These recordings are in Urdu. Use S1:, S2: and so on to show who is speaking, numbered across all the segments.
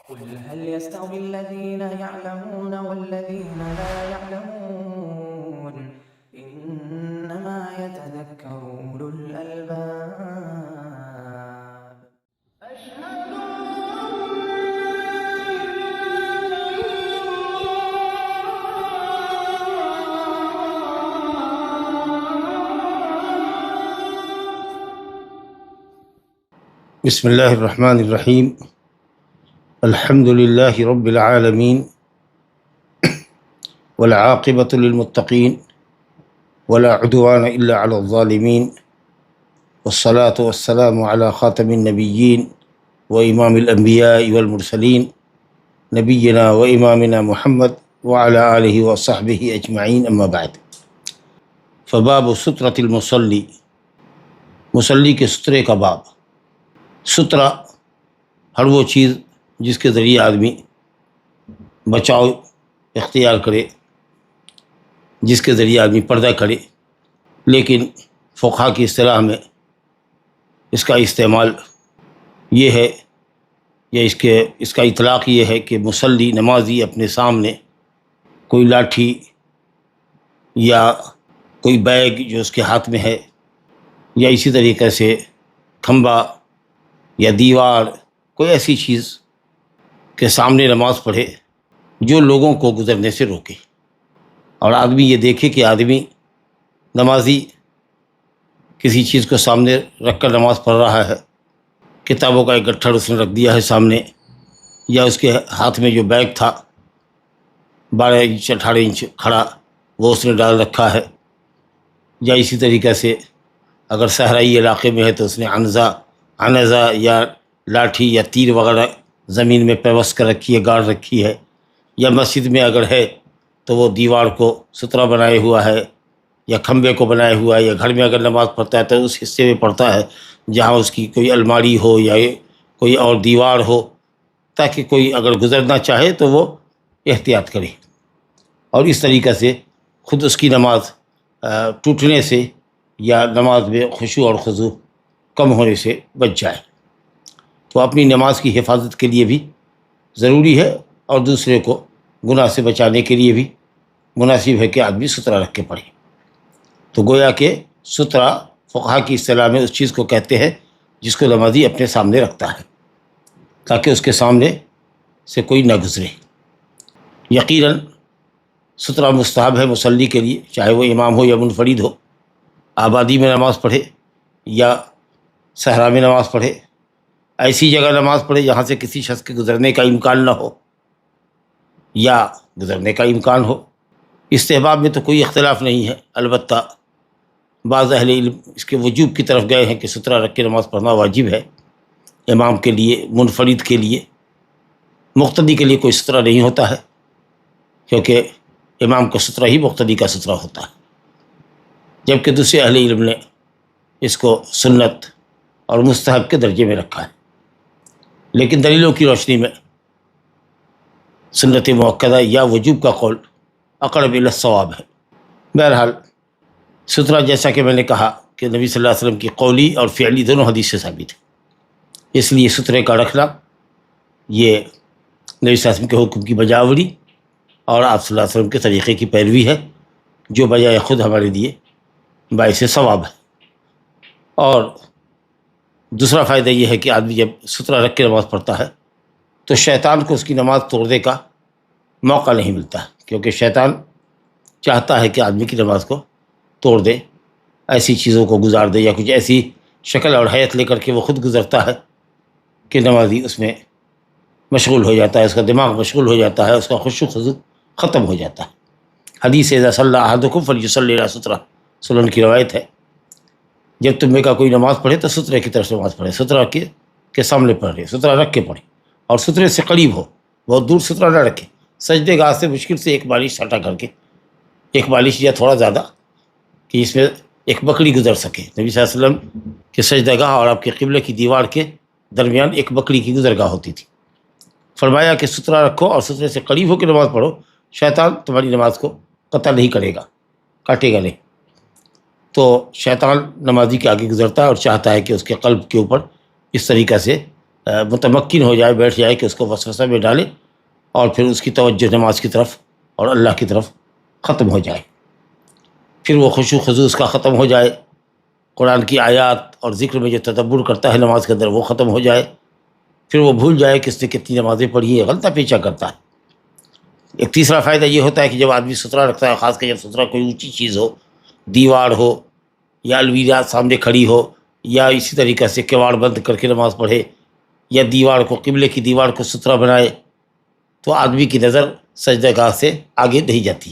S1: قل هل يستوي الذين يعلمون والذين لا يعلمون إنما يتذكر أولو الألباب أشهد
S2: بسم اللہ الرحمن الرحیم الحمد للہ رب العالمین والعاقبۃ للمتقین ولا عدوان الا علی الظالمین والصلاة والسلام علی خاتم النبیین وامام الانبیاء والمرسلین نبینا وامامنا محمد وعلی آلہ وصحبہ اجمعین اما بعد فباب سترۃ المصلی، مصلی کے سترے کا باب۔ سترہ ہر وہ چیز جس کے ذریعے آدمی بچاؤ اختیار کرے، جس کے ذریعے آدمی پردہ کرے، لیکن فقہا کی اصطلاح میں اس کا استعمال یہ ہے یا اس کا اطلاق یہ ہے کہ مصلی نمازی اپنے سامنے کوئی لاٹھی یا کوئی بیگ جو اس کے ہاتھ میں ہے، یا اسی طریقے سے کھمبا یا دیوار، کوئی ایسی چیز کے سامنے نماز پڑھے جو لوگوں کو گزرنے سے روکے، اور آدمی یہ دیکھے کہ آدمی نمازی کسی چیز کو سامنے رکھ کر نماز پڑھ رہا ہے، کتابوں کا ایک گٹھڑ اس نے رکھ دیا ہے سامنے، یا اس کے ہاتھ میں جو بیگ تھا 12 انچ 18 انچ کھڑا وہ اس نے ڈال رکھا ہے، یا اسی طریقے سے اگر صحرائی علاقے میں ہے تو اس نے عنزہ یا لاٹھی یا تیر وغیرہ زمین میں پیوست کر رکھی ہے، گاڑ رکھی ہے، یا مسجد میں اگر ہے تو وہ دیوار کو سترہ بنائے ہوا ہے یا کھمبے کو بنائے ہوا ہے، یا گھر میں اگر نماز پڑھتا ہے تو اس حصے میں پڑھتا ہے جہاں اس کی کوئی الماری ہو یا کوئی اور دیوار ہو، تاکہ کوئی اگر گزرنا چاہے تو وہ احتیاط کرے، اور اس طریقے سے خود اس کی نماز ٹوٹنے سے یا نماز میں خشوع اور خضوع کم ہونے سے بچ جائے۔ تو اپنی نماز کی حفاظت کے لیے بھی ضروری ہے، اور دوسرے کو گناہ سے بچانے کے لیے بھی مناسب ہے کہ آدمی سترہ رکھ کے پڑھے۔ تو گویا کہ سترہ فقہا کی اصطلاح میں اس چیز کو کہتے ہیں جس کو نمازی اپنے سامنے رکھتا ہے تاکہ اس کے سامنے سے کوئی نہ گزرے۔ یقیناً سترہ مستحب ہے مصلی کے لیے، چاہے وہ امام ہو یا منفرد ہو، آبادی میں نماز پڑھے یا صحرا میں نماز پڑھے، ایسی جگہ نماز پڑھے جہاں سے کسی شخص کے گزرنے کا امکان نہ ہو یا گزرنے کا امکان ہو۔ استحباب میں تو کوئی اختلاف نہیں ہے، البتہ بعض اہل علم اس کے وجوب کی طرف گئے ہیں کہ سترہ رکھ کے نماز پڑھنا واجب ہے امام کے لیے، منفرد کے لیے۔ مقتدی کے لیے کوئی سترہ نہیں ہوتا ہے، کیونکہ امام کا سترہ ہی مقتدی کا سترہ ہوتا ہے، جبکہ دوسرے اہل علم نے اس کو سنت اور مستحب کے درجے میں رکھا ہے، لیکن دلیلوں کی روشنی میں سنت مؤکدہ یا وجوب کا قول اقرب الی الصواب ہے۔ بہرحال سترہ جیسا کہ میں نے کہا کہ نبی صلی اللہ علیہ وسلم کی قولی اور فعلی دونوں حدیث سے ثابت ہے، اس لیے سترے کا رکھنا یہ نبی صلی اللہ علیہ وسلم کے حکم کی بجاوری اور آپ صلی اللہ علیہ وسلم کے طریقے کی پیروی ہے، جو بجائے خود ہمارے لیے باعث ثواب ہے۔ اور دوسرا فائدہ یہ ہے کہ آدمی جب سترہ رکھ کے نماز پڑھتا ہے تو شیطان کو اس کی نماز توڑنے کا موقع نہیں ملتا، کیونکہ شیطان چاہتا ہے کہ آدمی کی نماز کو توڑ دے، ایسی چیزوں کو گزار دے، یا کچھ ایسی شکل اور حیت لے کر کے وہ خود گزرتا ہے کہ نمازی اس میں مشغول ہو جاتا ہے، اس کا دماغ مشغول ہو جاتا ہے، اس کا خشوع خضوع ختم ہو جاتا ہے۔ حدیث اذا صلی احدکم فلیصلی الی سترہ، سنن کی روایت ہے، جب تم میں کا کوئی نماز پڑھے تو سترے کی طرف نماز پڑھے، سترہ کے سامنے پڑھ رہے، سترہ رکھ کے پڑھے، اور سترے سے قریب ہو، بہت دور سترہ نہ رکھے، سجدے گاہ سے مشکل سے ایک بالش ہٹا کر کے، ایک بالش یا تھوڑا زیادہ، کہ اس میں ایک بکری گزر سکے۔ نبی صلی اللہ علیہ وسلم کے سجدہ گاہ اور آپ کے قبلے کی دیوار کے درمیان ایک بکری کی گزرگاہ ہوتی تھی۔ فرمایا کہ سترہ رکھو اور سترے سے قریب ہو کے نماز پڑھو، شیطان تمہاری نماز کو قطع نہیں کرے گا، کاٹے گا نہیں۔ تو شیطان نمازی کے آگے گزرتا ہے اور چاہتا ہے کہ اس کے قلب کے اوپر اس طریقہ سے متمکن ہو جائے، بیٹھ جائے کہ اس کو وسوسہ میں ڈالے، اور پھر اس کی توجہ نماز کی طرف اور اللہ کی طرف ختم ہو جائے، پھر وہ خشوع خضوع اس کا ختم ہو جائے، قرآن کی آیات اور ذکر میں جو تدبر کرتا ہے نماز کے اندر وہ ختم ہو جائے، پھر وہ بھول جائے کہ اس نے کتنی نمازیں پڑھی ہیں، غلطہ پیچھا کرتا ہے۔ ایک تیسرا فائدہ یہ ہوتا ہے کہ جب آدمی سترہ رکھتا ہے، خاص کر جب سترہ کوئی اونچی چیز ہو، دیوار ہو یا الویرات سامنے کھڑی ہو، یا اسی طریقے سے کیواڑ بند کر کے نماز پڑھے، یا دیوار کو، قبلے کی دیوار کو سترہ بنائے، تو آدمی کی نظر سجدہ گاہ سے آگے نہیں جاتی،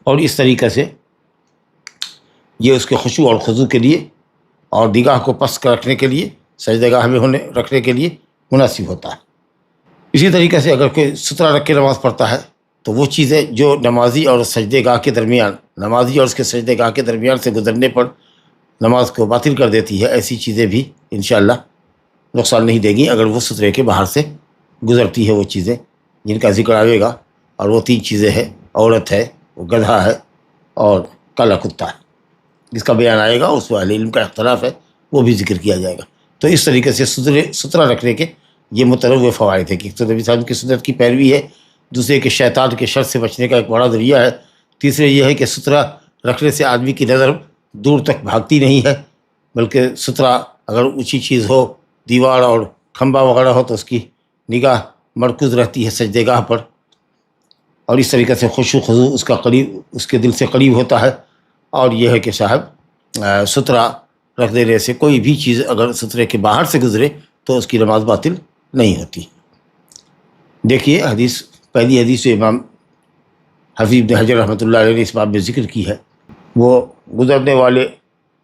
S2: اور اس طریقے سے یہ اس کے خشوع اور خضوع کے لیے اور نگاہ کو پس کر رکھنے کے لیے، سجدہ گاہ میں رکھنے کے لیے مناسب ہوتا ہے۔ اسی طریقے سے اگر کوئی سترہ رکھ کے نماز پڑھتا ہے تو وہ چیزیں جو نمازی اور سجدہ گاہ کے درمیان، نمازی اور اس کے سجدہ گاہ کے درمیان سے گزرنے پر نماز کو باطل کر دیتی ہے، ایسی چیزیں بھی انشاءاللہ نقصان نہیں دے گی اگر وہ سترے کے باہر سے گزرتی ہے۔ وہ چیزیں جن کا ذکر آئے گا، اور وہ تین چیزیں ہیں، عورت ہے، وہ گدھا ہے، اور کالا کتا ہے، جس کا بیان آئے گا، اس میں اہل علم کا اختلاف ہے، وہ بھی ذکر کیا جائے گا۔ تو اس طریقے سے سترہ رکھنے کے یہ متنوع فوائد ہیں کہ ایک تو نبی صلی اللہ علیہ وسلم کی سنت کی پیروی ہے، دوسرے کہ شیطان کے شر سے بچنے کا ایک بڑا ذریعہ ہے، تیسرے یہ ہے کہ سترہ رکھنے سے آدمی کی نظر دور تک بھاگتی نہیں ہے، بلکہ سترہ اگر اونچی چیز ہو، دیوار اور کھمبا وغیرہ ہو، تو اس کی نگاہ مرکوز رہتی ہے سجدہ گاہ پر، اور اس طریقے سے خشوع خضوع اس کا قریب، اس کے دل سے قریب ہوتا ہے۔ اور یہ ہے کہ صاحب سترہ رکھ دینے سے کوئی بھی چیز اگر سترے کے باہر سے گزرے تو اس کی نماز باطل نہیں ہوتی۔ دیکھیے حدیث، پہلی حدیث جو امام حفیظ بن حجر رحمۃ اللہ علیہ نے اس باب میں ذکر کی ہے، وہ گزرنے والے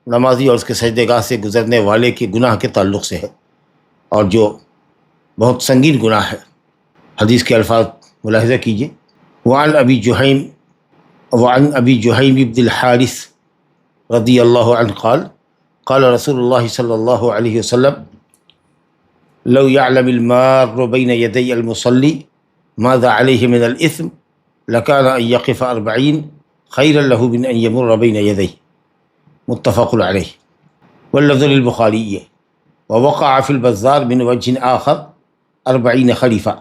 S2: نمازی اور اس کے سجدہ گاہ سے گزرنے والے کے گناہ کے تعلق سے ہے، اور جو بہت سنگین گناہ ہے۔ حدیث کے الفاظ ملاحظہ کیجیے۔ وعن ابی جہیم بن الحارث رضی اللہ عنہ قال قال رسول اللہ صلی اللہ علیہ وسلم لو يعلم المار بين يدي المصلي ماذا عليه من الإثم لكان أن يقف 40 خيرا له من أن يمر بين يديه، متفق عليه، واللفظ للبخاري، ووقع في البزار من وجه آخر 40 خلیفہ۔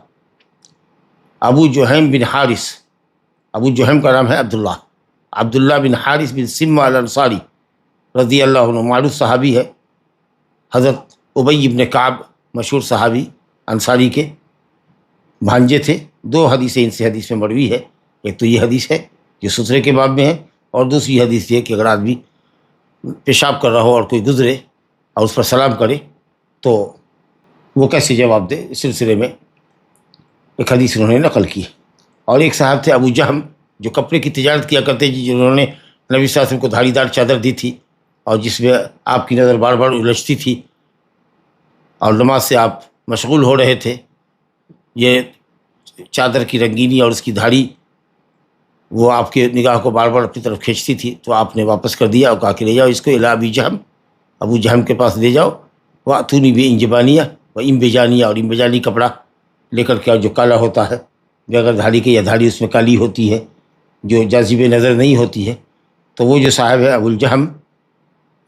S2: ابو جہیم بن حارث، ابو جہیم کا نام ہے عبداللہ بن حارث بن سمہ الانصاری رضی اللہ عنہ، معروف صحابی ہے، حضرت ابی بن کعب مشہور صحابی انصاری کے بھانجے تھے۔ دو حدیثیں ان سے حدیث میں مروی ہے، ایک تو یہ حدیث ہے جو سترے کے باب میں ہے، اور دوسری حدیث یہ کہ اگر آدمی پیشاب کر رہا ہو اور کوئی گزرے اور اس پر سلام کرے تو وہ کیسے جواب دے، اس سلسلے میں ایک حدیث انہوں نے نقل کی۔ اور ایک صاحب تھے ابو جہم، جو کپڑے کی تجارت کیا کرتے تھے، جنہوں نے نبی صلی اللہ علیہ وسلم کو دھاری دار چادر دی تھی، اور جس میں آپ کی نظر بار بار الجھتی تھی اور نماز سے آپ مشغول ہو رہے تھے۔ یہ چادر کی رنگینی اور اس کی دھاڑی وہ آپ کے نگاہ کو بار بار اپنی طرف کھینچتی تھی، تو آپ نے واپس کر دیا اور کہا کہ لے جاؤ اس کو الی ابی جہم، ابو جہم کے پاس لے جاؤ، واتونی بانجبانیہ و امبجانیہ، اور امبجانی کپڑا لے کر کے، جو کالا ہوتا ہے، بغیر دھاڑی کے، یا دھاڑی اس میں کالی ہوتی ہے جو جاذب نظر نہیں ہوتی ہے۔ تو وہ جو صاحب ہے ابو الجہم،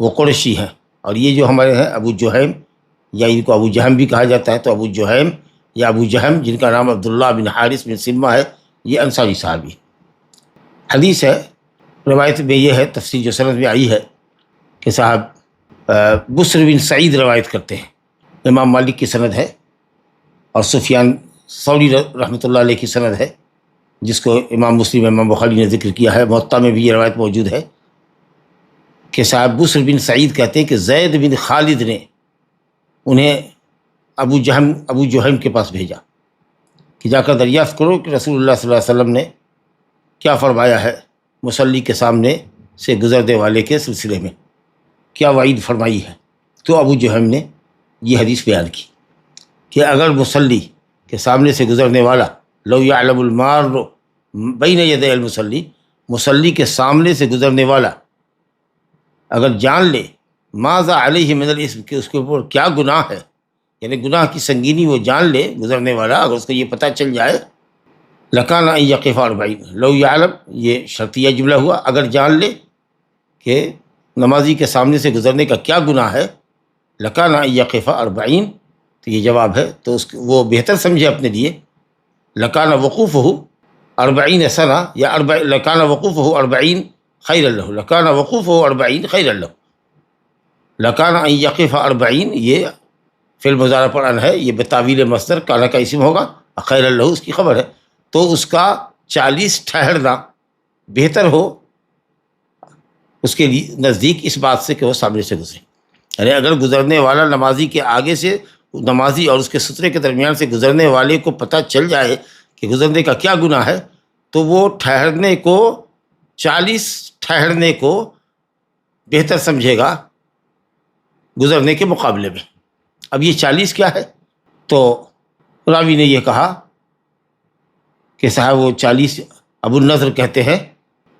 S2: وہ قریشی ہیں، اور یہ جو ہمارے ہیں ابو جہیم، یا ان کو ابو جہم بھی کہا جاتا ہے، تو ابو جہیم یا ابو جہم، جن کا نام عبداللہ بن حارث بن سمہ ہے، یہ انصاری صحابی۔ حدیث ہے، روایت میں یہ ہے، تفسیر جو سند میں آئی ہے کہ صاحب بسر بن سعید روایت کرتے ہیں، امام مالک کی سند ہے، اور سفیان ثوری رحمۃ اللہ علیہ کی سند ہے، جس کو امام مسلم، امام بخاری نے ذکر کیا ہے، موطا میں بھی یہ روایت موجود ہے کہ صاحب بسر بن سعید کہتے ہیں کہ زید بن خالد نے انہیں ابو جہم کے پاس بھیجا کہ جا کر دریافت کرو کہ رسول اللہ صلی اللہ علیہ وسلم نے کیا فرمایا ہے مصلی کے سامنے سے گزرنے والے کے سلسلے میں، کیا وعید فرمائی ہے۔ تو ابو جہم نے یہ حدیث بیان کی کہ اگر مصلی کے سامنے سے گزرنے والا، لو یعلم المار بین یدی المصلی، مصلی کے سامنے سے گزرنے والا اگر جان لے ماذا علیہ من الاسم، کہ اس کے اوپر کیا گناہ ہے، یعنی گناہ کی سنگینی وہ جان لے، گزرنے والا اگر اس کو یہ پتہ چل جائے، لکان ان یقف 40، لو یعلم یہ شرطیہ جملہ ہوا، اگر جان لے کہ نمازی کے سامنے سے گزرنے کا کیا گناہ ہے، لکان ان یقف 40، تو یہ جواب ہے، تو وہ بہتر سمجھے اپنے لیے لکان وقوفہ 40 سنہ یا لکان وقوفہ 40 خیر لہ، لکان وقوفہ 40 خیر لہ، لکان ان یقف 40 یہ فعل مضارع پر ان ہے، یہ بتاویل مصدر کانا کا اسم ہوگا، خیر لہ اس کی خبر ہے، تو اس کا 40 ٹھہرنا بہتر ہو اس کے لیے نزدیک اس بات سے کہ وہ سامنے سے گزرے. یعنی اگر گزرنے والا نمازی کے آگے سے، نمازی اور اس کے سترے کے درمیان سے گزرنے والے کو پتہ چل جائے کہ گزرنے کا کیا گناہ ہے، تو وہ ٹھہرنے کو 40 ٹھہرنے کو بہتر سمجھے گا گزرنے کے مقابلے میں. اب یہ 40 کیا ہے؟ تو راوی نے یہ کہا کہ صاحب وہ 40، ابو النضر کہتے ہیں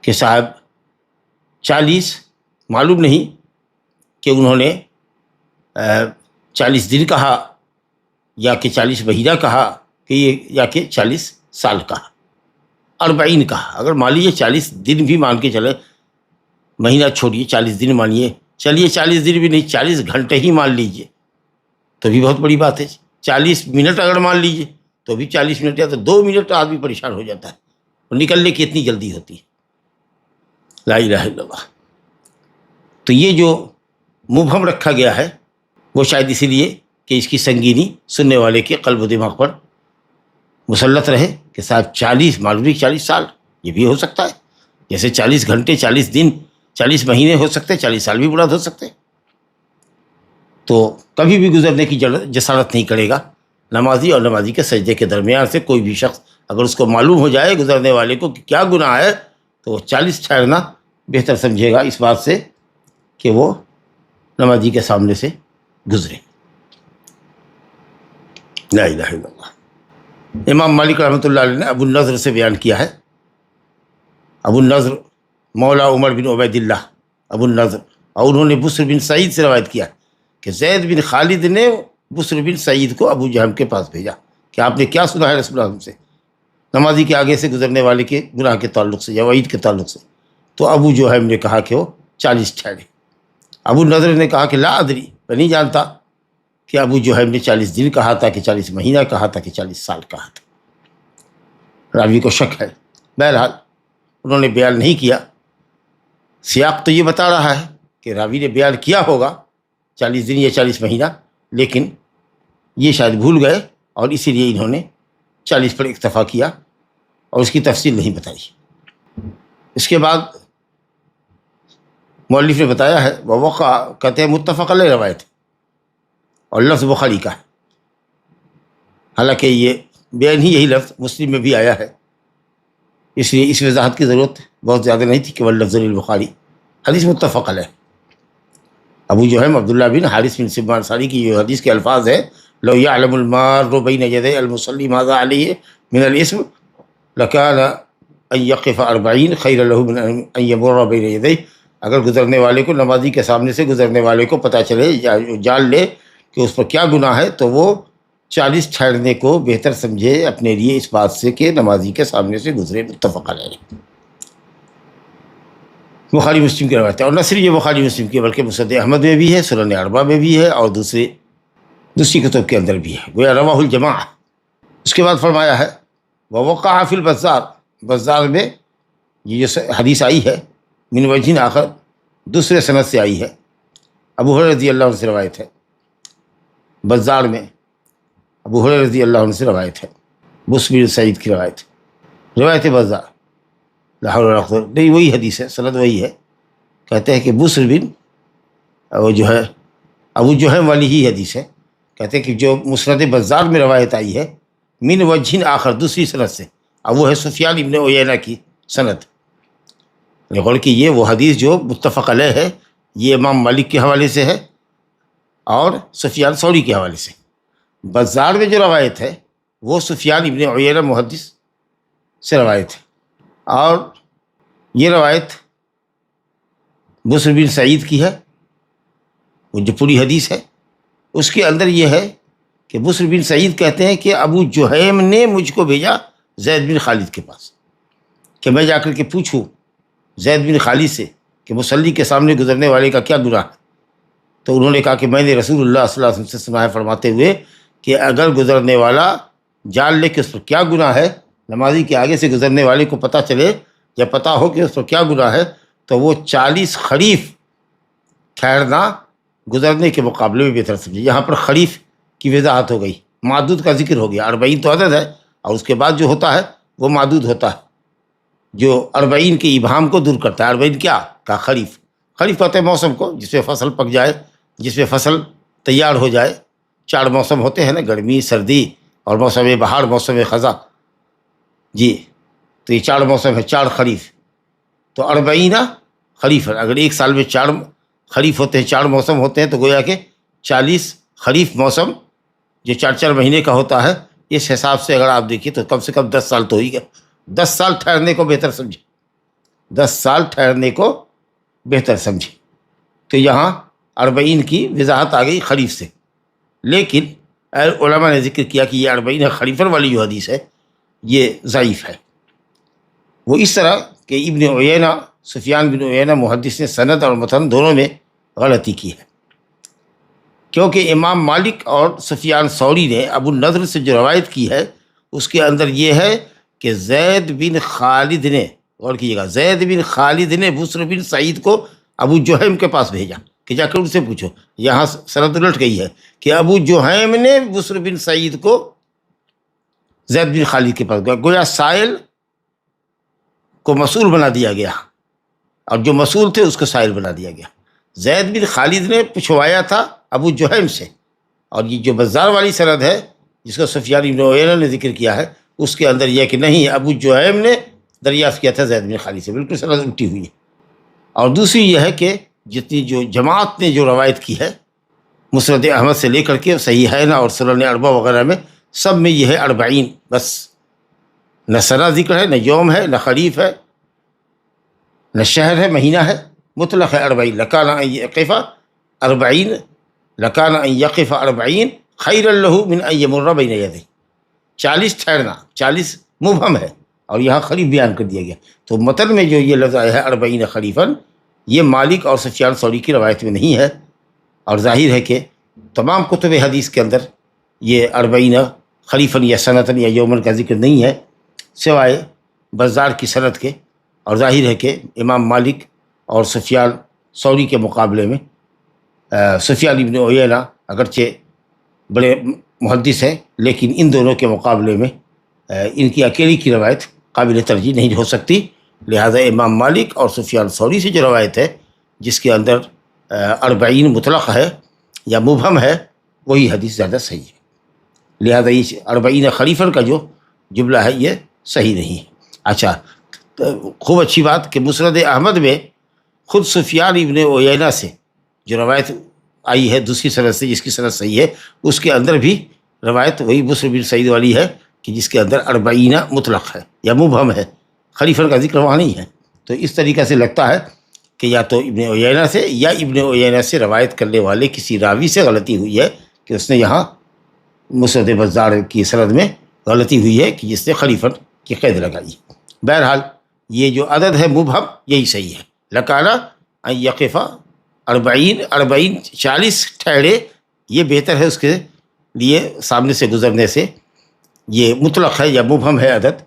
S2: کہ صاحب 40 معلوم نہیں کہ انہوں نے 40 دن کہا یا کہ 40 مہینہ کہا کہ یہ، یا کہ 40 سال کہا، 40 کہا. اگر مان لیجیے 40 دن بھی مان کے چلے، مہینہ چھوڑیے 40 دن مانیے، چلیے 40 دن بھی نہیں 40 گھنٹے ہی مان لیجیے تو بھی بہت بڑی بات ہے. 40 منٹ اگر مان لیجیے تو بھی 40 منٹ، یا تو 2 منٹ تو آدمی پریشان ہو جاتا ہے، اور نکلنے کی اتنی جلدی ہوتی ہے. لا الہ الا اللہ. تو یہ جو مبہم رکھا گیا ہے وہ شاید اسی لیے کہ اس کی سنگینی سننے والے کے قلب و دماغ پر مسلط رہے کہ صاحب 40 معلوم 40 سال یہ بھی ہو سکتا ہے، جیسے 40 گھنٹے 40 دن 40 مہینے ہو سکتے، 40 سال بھی مراد ہو سکتے. تو کبھی بھی گزرنے کی جسارت نہیں کرے گا نمازی اور نمازی کے سجدے کے درمیان سے کوئی بھی شخص. اگر اس کو معلوم ہو جائے گزرنے والے کو کہ کیا گناہ ہے تو وہ 40 ٹھہرنا بہتر سمجھے گا اس بات سے کہ وہ نمازی کے سامنے سے گزرے. لا الہ الا اللہ. امام مالک رحمۃ اللہ علیہ نے ابو النضر سے بیان کیا ہے. ابو النضر مولا عمر بن عبید اللہ ابو النضر، اور انہوں نے بسر بن سعید سے روایت کیا کہ زید بن خالد نے بسر بن سعید کو ابو جہم کے پاس بھیجا کہ آپ نے کیا سنا ہے رسول اللہ سے نمازی کے آگے سے گزرنے والے کے گناہ کے تعلق سے یا وعید کے تعلق سے. تو ابو جہم نے کہا کہ وہ 40 ٹھہرے. ابو نضر نے کہا کہ لا ادری، میں نہیں جانتا کہ ابو جہم نے 40 دن کہا تھا کہ 40 مہینہ کہا تھا کہ 40 سال کہا تھا. راوی کو شک ہے. بہرحال انہوں نے بیان نہیں کیا. سیاق تو یہ بتا رہا ہے کہ راوی نے بیان کیا ہوگا 40 دن یا 40 مہینہ، لیکن یہ شاید بھول گئے اور اسی لیے انہوں نے 40 پر اکتفا کیا اور اس کی تفصیل نہیں بتائی. اس کے بعد مؤلف نے بتایا ہے ووقع، کہتے ہیں متفق علیہ روایت اور لفظ بخاری کا ہے، حالانکہ یہ بیان ہی یہی لفظ مسلم میں بھی آیا ہے، اس لیے اس وضاحت کی ضرورت بہت زیادہ نہیں تھی کہ واللفظ للبخاری. حدیث متفق علیہ. ابو جہم عبداللہ بن حارث بن سبان انصاری کی یہ حدیث کے الفاظ ہے لو یعلم المار بین یدی المصلی ماذا علیہ من الاسم لکان ان یقف 40 خیر له من ان یمر بین یدی. اگر گزرنے والے کو، نمازی کے سامنے سے گزرنے والے کو پتہ چلے یا جان لے کہ اس پر کیا گناہ ہے تو وہ 40 ٹھہرنے کو بہتر سمجھے اپنے لیے اس بات سے کہ نمازی کے سامنے سے گزرے. متفق علیہ. بخاری مسلم کی روایت ہے، اور نہ صرف یہ بخاری مسلم کی بلکہ مسند احمد میں بھی ہے، سنن اربعہ میں بھی ہے، اور دوسری کتب کے اندر بھی ہے. گویا رواہ الجماعہ. اس کے بعد فرمایا ہے ووقع فی البزار، بزار میں یہ جو حدیث آئی ہے من وجہ آخر دوسرے سند سے آئی ہے، ابو ہریرہ رضی اللہ عنہ سے روایت ہے. بزار میں ابو ہریرہ رضی اللہ عنہ سے روایت ہے، بسر بن سعید کی روایت بزار. لاہور نہیں وہی حدیث ہے، سند وہی ہے. کہتے ہیں کہ بسر بن وہ جو ہے ابو جہم والی ہی حدیث ہے. کہتے ہیں کہ جو مسند بزار میں روایت آئی ہے من وجہ آخر دوسری سند سے، اب وہ ہے سفیان ابن عیینہ کی سند. غور کہ یہ وہ حدیث جو متفق علیہ ہے یہ امام مالک کے حوالے سے ہے اور سفیان ثوری کے حوالے سے. بزار میں جو روایت ہے وہ سفیان ابن عیینہ محدث سے روایت ہے، اور یہ روایت بسر بن سعید کی ہے. وہ جو پوری حدیث ہے اس کے اندر یہ ہے کہ بسر بن سعید کہتے ہیں کہ ابو جہیم نے مجھ کو بھیجا زید بن خالد کے پاس کہ میں جا کر کے پوچھوں زید بن خالد سے کہ مصلی کے سامنے گزرنے والے کا کیا گناہ ہے. تو انہوں نے کہا کہ میں نے رسول اللہ صلی اللہ علیہ وسلم سے سنا ہے فرماتے ہوئے کہ اگر گزرنے والا جان لے کہ اس پر کیا گناہ ہے، نمازی کے آگے سے گزرنے والے کو پتہ چلے یا پتہ ہو کہ اس پر کیا گناہ ہے، تو وہ 40 خریف ٹھہرنا گزرنے کے مقابلے میں بہتر سمجھے۔ یہاں پر خریف کی وضاحت ہو گئی، معدود کا ذکر ہو گیا۔ 40 تو عدد ہے اور اس کے بعد جو ہوتا ہے وہ معدود ہوتا ہے، جو 40 کے ابہام کو دور کرتا ہے۔ 40 کیا کا خریف، خریف کہتے ہیں موسم کو جس میں فصل پک جائے، جس میں فصل تیار ہو جائے۔ 4 موسم ہوتے ہیں نا، گرمی، سردی اور موسم بہار، موسم خزاں۔ جی تو یہ 4 موسم ہے، 4 خریف۔ تو 40 خریف، اگر ایک سال میں 4 خریف ہوتے ہیں، 4 موسم ہوتے ہیں، تو گویا کہ 40 خریف موسم جو 4 مہینے کا ہوتا ہے، اس حساب سے اگر آپ دیکھیے تو کم سے کم 10 سال تو ہی گیا۔ 10 سال ٹھہرنے کو بہتر سمجھے، 10 سال ٹھہرنے کو بہتر سمجھے۔ تو یہاں 40 کی وضاحت آ گئی خریف سے، لیکن علماء نے ذکر کیا کہ یہ 40 خریفن والی جو حدیث ہے یہ ضعیف ہے۔ وہ اس طرح کہ ابن عیینہ، سفیان بن عیینہ محدث نے سند اور متن دونوں میں غلطی کی ہے، کیونکہ امام مالک اور سفیان ثوری نے ابو النضر سے جو روایت کی ہے اس کے اندر یہ ہے کہ زید بن خالد نے، غور کیجیے گا، زید بن خالد نے بسر بن سعید کو ابو جہیم کے پاس بھیجا کہ جا کر ان سے پوچھو۔ یہاں سند الٹ گئی ہے کہ ابو جہیم نے بسر بن سعید کو زید بن خالد کے پاس، گویا سائل کو مسئول بنا دیا گیا اور جو مسئول تھے اس کو سائل بنا دیا گیا۔ زید بن خالد نے پوچھوایا تھا ابو جہیم سے، اور یہ جو بزار والی سند ہے جس کو سفیان بن عیینہ نے ذکر کیا ہے اس کے اندر یہ کہ نہیں، ابو جہیم نے دریافت کیا تھا زید بن خالد سے، بالکل سند الٹی ہوئی ہے۔ اور دوسری یہ ہے کہ جتنی جو جماعت نے جو روایت کی ہے مسند احمد سے لے کر کے صحیحین اور سنن اربعہ وغیرہ میں، سب میں یہ ہے 40 بس، نہ سنہ ذکر ہے، نہ یوم ہے، نہ خریف ہے، نہ شہر ہے، مہینہ ہے، مطلق ہے 40۔ لکان ان یقف 40، لکان ان یقف 40 خیر لہ من ان یمر بین یدیہ۔ 40 ٹھہرنا، 40 مبہم ہے اور یہاں خریف بیان کر دیا گیا۔ تو متن میں جو یہ لفظ آیا ہے 40 خریفاً، یہ مالک اور سفیان ثوری کی روایت میں نہیں ہے، اور ظاہر ہے کہ تمام کتب حدیث کے اندر یہ 40 خریفاً یا سنتاً یا یومن کا ذکر نہیں ہے سوائے بزار کی سند کے۔ اور ظاہر ہے کہ امام مالک اور سفیان ثوری کے مقابلے میں سفیان ابن عیینہ اگرچہ بڑے محدث ہیں، لیکن ان دونوں کے مقابلے میں ان کی اکیلی کی روایت قابل ترجیح نہیں ہو سکتی۔ لہذا امام مالک اور سفیان ثوری سے جو روایت ہے جس کے اندر 40 مطلق ہے یا مبہم ہے، وہی حدیث زیادہ صحیح ہے۔ لہذا یہ 40 خریفاً کا جو جملہ ہے یہ صحیح نہیں ہے۔ اچھا، خوب اچھی بات کہ مسند احمد میں خود سفیان ابن عیینہ سے جو روایت آئی ہے دوسری سند سے، جس کی سند صحیح ہے، اس کے اندر بھی روایت وہی بسر بن سعید والی ہے کہ جس کے اندر 40 مطلق ہے یا مبہم ہے، خریفاً کا ذکر وہاں نہیں ہے۔ تو اس طریقے سے لگتا ہے کہ یا تو ابن عیینہ سے یا ابن عیینہ سے روایت کرنے والے کسی راوی سے غلطی ہوئی ہے کہ اس نے یہاں مسند بزار کی سند میں غلطی ہوئی ہے کہ جس نے خریفاً کی قید لگائی۔ بہرحال یہ جو عدد ہے مبہم یہی صحیح ہے، لکانہ ان یقف 40 40 ٹھہرے، یہ بہتر ہے اس کے لیے سامنے سے گزرنے سے۔ یہ مطلق ہے یا مبہم ہے عدد،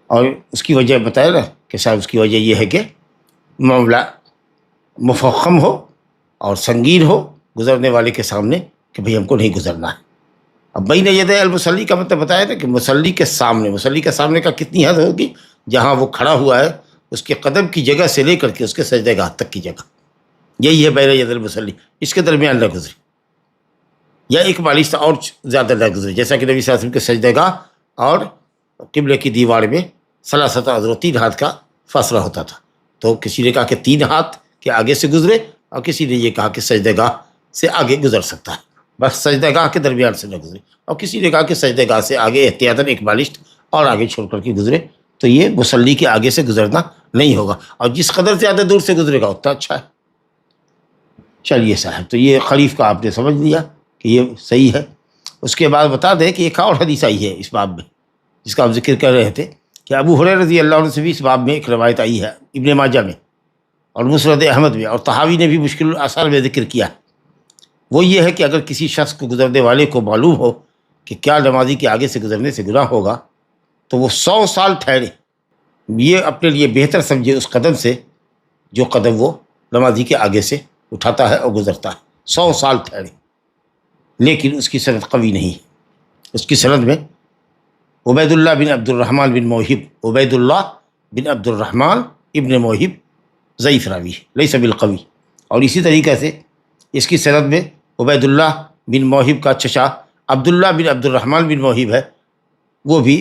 S2: اور اس کی وجہ بتایا نا کہ صاحب اس کی وجہ یہ ہے کہ معاملہ مفخم ہو اور سنگین ہو گزرنے والے کے سامنے کہ بھئی ہم کو نہیں گزرنا ہے۔ اب بین یدی المصلی کا مطلب بتایا تھا کہ مصلی کے سامنے، مصلی کے سامنے کا کتنی حد ہوگی؟ جہاں وہ کھڑا ہوا ہے اس کے قدم کی جگہ سے لے کر کے اس کے سجدہ گاہ تک کی جگہ، یہی ہے بین یدی المصلی۔ اس کے درمیان نہ گزرے یا ایک بالشتہ اور زیادہ نہ گزرے، جیسا کہ نبی صلی اللہ علیہ وسلم کے سجدہ گاہ اور قبلے کی دیوار میں 3 اذرع 3 ہاتھ کا فاصلہ ہوتا تھا۔ تو کسی نے کہا کہ 3 ہاتھ کے آگے سے گزرے، اور کسی نے یہ کہا کہ سجدہ گاہ سے آگے گزر سکتا ہے، بس سجدہ گاہ کے درمیان سے نہ گزرے، اور کسی نے کہا کہ سجدہ گاہ سے آگے احتیاطاً ایک بالشت اور آگے چھوڑ کر کے گزرے۔ تو یہ مصلی کے آگے سے گزرنا نہیں ہوگا، اور جس قدر زیادہ دور سے گزرے گا اتنا اچھا ہے۔ چلیے صاحب، تو یہ خریف کا آپ نے سمجھ لیا کہ یہ صحیح ہے۔ اس کے بعد بتا دیں کہ ایک اور حدیث آئی ہے اس باب میں جس کا آپ ذکر کر رہے تھے کہ ابو ہریرہ رضی اللہ عنہ سے بھی اس باب میں ایک روایت آئی ہے ابن ماجہ میں اور مسند احمد میں، اور طحاوی نے بھی مشکل الاثار میں ذکر کیا وہ یہ ہے کہ اگر کسی شخص کو گزرنے والے کو معلوم ہو کہ کیا نمازی کے آگے سے گزرنے سے گناہ ہوگا تو وہ 100 سال ٹھہرے، یہ اپنے لیے بہتر سمجھے اس قدم سے جو قدم وہ نمازی کے آگے سے اٹھاتا ہے اور گزرتا ہے، 100 سال ٹھہرے، لیکن اس کی سند قوی نہیں۔ اس کی سند میں عبید اللہ بن عبد الرحمن بن موہب، عبید اللہ بن عبد الرحمن ابن موہب ضعیف راوی لیس بالقوی، اور اسی طریقے سے اس کی سند میں عبید اللہ بن موہب کا چچا عبداللہ بن عبد الرحمن بن موہب ہے، وہ بھی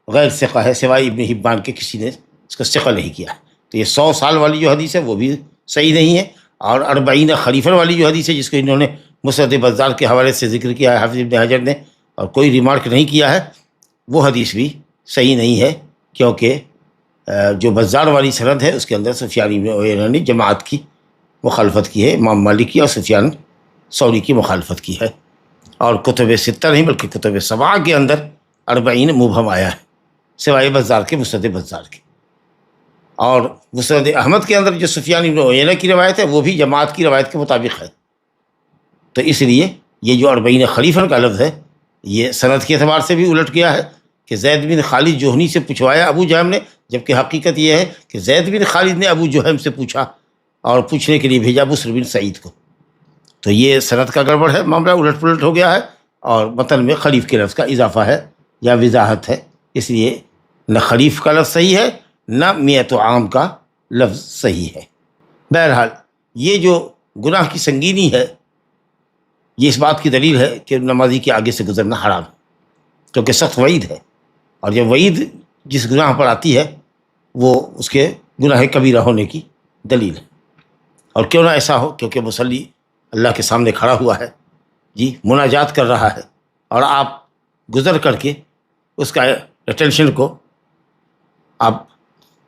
S2: غیر ثقہ ہے، سوائے ابن حبان کے کسی نے اس کا ثقہ نہیں کیا ہے۔ تو یہ 100 سال والی جو حدیث ہے وہ بھی صحیح نہیں ہے، اور 40 خلیفہ والی جو حدیث ہے جس کو انہوں نے مسند بزار کے حوالے سے ذکر کیا ہے حافظ ابن حجر نے، اور کوئی ریمارک نہیں کیا ہے، وہ حدیث بھی صحیح نہیں ہے، کیونکہ جو بزار والی سند ہے اس کے اندر سفیان بن عیینہ نے جماعت کی مخالفت کی ہے، امام مالک کی اور سفیان ثوری کی مخالفت کی ہے، اور کتب ستہ نہیں بلکہ کتب سبعہ کے اندر 40 مبہم آیا ہے سوائے بزار کے، مسند بزار کے۔ اور مسند احمد کے اندر جو سفیان بن عیینہ کی روایت ہے وہ بھی جماعت کی روایت کے مطابق ہے، تو اس لیے یہ جو 40 خلیفہ کا لفظ ہے یہ سند کے اعتبار سے بھی الٹ گیا ہے کہ زید بن خالد جوہنی سے پوچھوایا ابو جہم نے، جبکہ حقیقت یہ ہے کہ زید بن خالد نے ابو جہم سے پوچھا اور پوچھنے کے لیے بھیجا بسر بن سعید کو، تو یہ سند کا گڑبڑ ہے، معاملہ الٹ پلٹ ہو گیا ہے، اور متن میں خلیف کے لفظ کا اضافہ ہے یا وضاحت ہے، اس لیے نہ خلیف کا لفظ صحیح ہے نہ میت عام کا لفظ صحیح ہے۔ بہرحال یہ جو گناہ کی سنگینی ہے یہ اس بات کی دلیل ہے کہ نمازی کے آگے سے گزرنا حرام ہے، کیونکہ سخت وعید ہے، اور جب وعید جس گناہ پر آتی ہے وہ اس کے گناہ کبیرہ ہونے کی دلیل ہے۔ اور کیوں نہ ایسا ہو، کیونکہ مصلی اللہ کے سامنے کھڑا ہوا ہے، جی مناجات کر رہا ہے، اور آپ گزر کر کے اس کا اٹینشن کو آپ